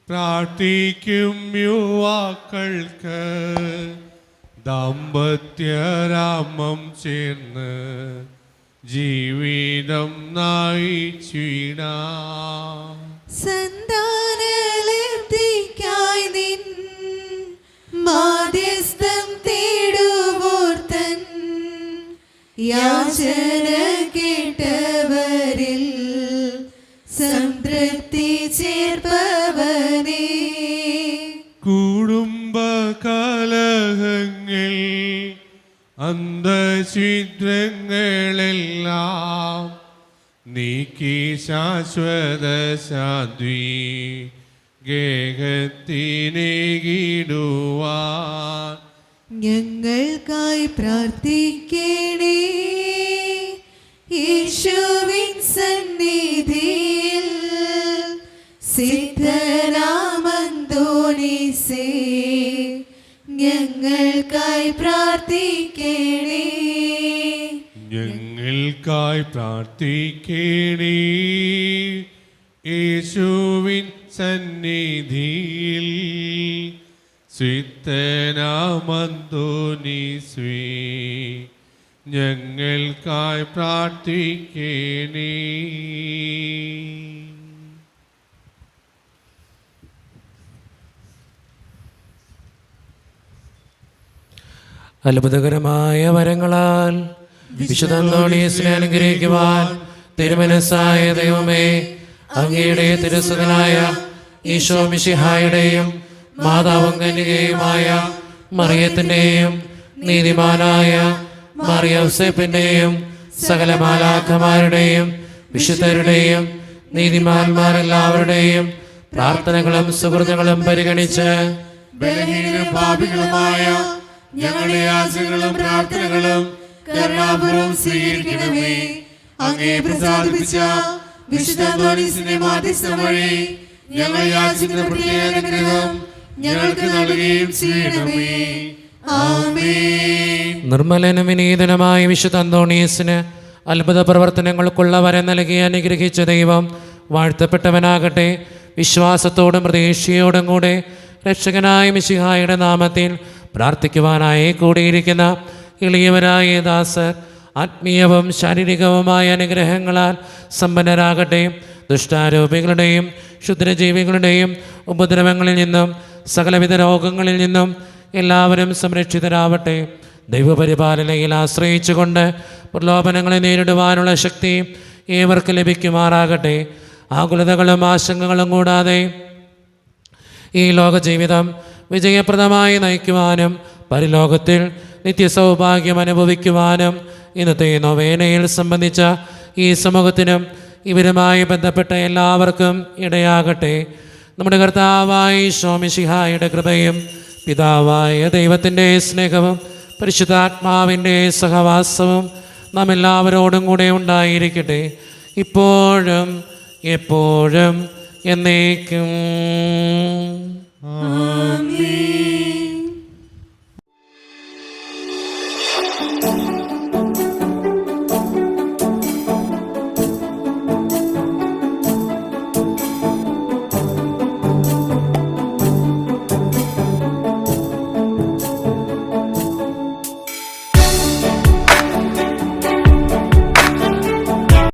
[SPEAKER 1] പ്രാർത്ഥിക്കും യുവാക്കൾക്ക് ദാമ്പത്യരാമം ചേർന്ന് ജീവിതം നയിച്ചിടാം.
[SPEAKER 3] സന്താനലബ്ധിക്കായി നിൻ മാധ്യസ്ഥം തേടുവോർ തൻ യാചന കേട്ടവരിൽ സംതൃപ്തി ചേർപ്പവനേ.
[SPEAKER 1] കുടുംബ കലഹങ്ങൾ അന്തഛിദ്രങ്ങളെല്ലാം നീക്കി ശാശ്വത ശാന്തി ഗേഹത്തിനേകിടുവാൻ
[SPEAKER 3] ഞങ്ങൾക്കായി പ്രാർത്ഥിക്കണേ. യേശുവിൻ സന്നിധിയിൽ സിദ്ധരാമന്തോണീസേ ഞങ്ങൾക്കായി പ്രാർത്ഥിക്കണേ.
[SPEAKER 1] ഞങ്ങൾക്കായി പ്രാർത്ഥിക്കണേ. യേശുവിൻ സന്നിധിയിൽ സിദ്ധനാമന്തോനീസ്വേ ഞങ്ങൾക്കായി പ്രാർത്ഥിക്കണേ.
[SPEAKER 2] അത്ഭുതകരമായ വരങ്ങളാൽ വിശുദ്ധ അന്തോണീസിനെ അനുഗ്രഹിക്കുവാൻ തിരുമനസ്സായ ദൈവമേ, അങ്ങയുടെ തിരുസുതനായ ഈശോ മിശിഹായുടെയും മാതാവും കന്യകയുമായ മറിയത്തിൻ്റെയും നീതിമാനായ മറിയൗസേപ്പിൻ്റെയും സകല മാലാഖമാരുടെയും വിശുദ്ധരുടെയും നീതിമാന്മാരെല്ലാവരുടെയും പ്രാർത്ഥനകളും സുഹൃത്തുക്കളും പരിഗണിച്ച്
[SPEAKER 1] ബലഹീനരും പാപികളുമായ ഞങ്ങളുടെ യാചനകളും പ്രാർത്ഥനകളും കരുണാപൂർവ്വം സ്വീകരിക്കണമേ. അങ്ങേ പ്രസാദിപ്പിച്ച വിശുദ്ധ അന്തോണീസിന്റെ മാധ്യസ്ഥം വഴി ഞങ്ങൾ യാചിക്കുന്ന പ്രത്യേക അനുഗ്രഹം ഞങ്ങൾക്ക് നൽകുകയും ചെയ്യണമേ. ആമേൻ.
[SPEAKER 2] നിർമ്മലനും വിനീതനുമായ വിശുദ്ധ അന്തോണീസിന് അത്ഭുത പ്രവർത്തനങ്ങൾക്കുള്ള വരം നൽകി അനുഗ്രഹിച്ച ദൈവം വാഴ്ത്തപ്പെട്ടവനാകട്ടെ. വിശ്വാസത്തോടും പ്രതീക്ഷയോടും കൂടെ രക്ഷകനായ മിശിഹായുടെ നാമത്തിൽ പ്രാർത്ഥിക്കുവാനായി കൂടിയിരിക്കുന്ന എളിയവരായ ദാസർ ആത്മീയവും ശാരീരികവുമായ അനുഗ്രഹങ്ങളാൽ സമ്പന്നരാകട്ടെ. ദുഷ്ടാരൂപികളുടെയും ക്ഷുദ്രജീവികളുടെയും ഉപദ്രവങ്ങളിൽ നിന്നും സകലവിധ രോഗങ്ങളിൽ നിന്നും എല്ലാവരും സംരക്ഷിതരാവട്ടെ. ദൈവപരിപാലനയിൽ ആശ്രയിച്ചുകൊണ്ട് പ്രലോഭനങ്ങളെ നേരിടുവാനുള്ള ശക്തി ഏവർക്ക് ലഭിക്കുമാറാകട്ടെ. ആകുലതകളും ആശങ്കകളും കൂടാതെ ഈ ലോക ജീവിതം വിജയപ്രദമായി നയിക്കുവാനും പരലോകത്തിൽ നിത്യസൗഭാഗ്യം അനുഭവിക്കുവാനും ഇന്നത്തെ നൊവേനയിൽ സംബന്ധിച്ച ഈ സമൂഹത്തിനും ഇവരുമായി ബന്ധപ്പെട്ട എല്ലാവർക്കും ഇടയാകട്ടെ. നമ്മുടെ കർത്താവായ ഈശോ മിശിഹായുടെ കൃപയും പിതാവായ ദൈവത്തിൻ്റെ സ്നേഹവും പരിശുദ്ധാത്മാവിൻ്റെ സഹവാസവും നാം എല്ലാവരോടും കൂടെ ഉണ്ടായിരിക്കട്ടെ, ഇപ്പോഴും എപ്പോഴും എന്നേക്കും.
[SPEAKER 1] ആമേൻ.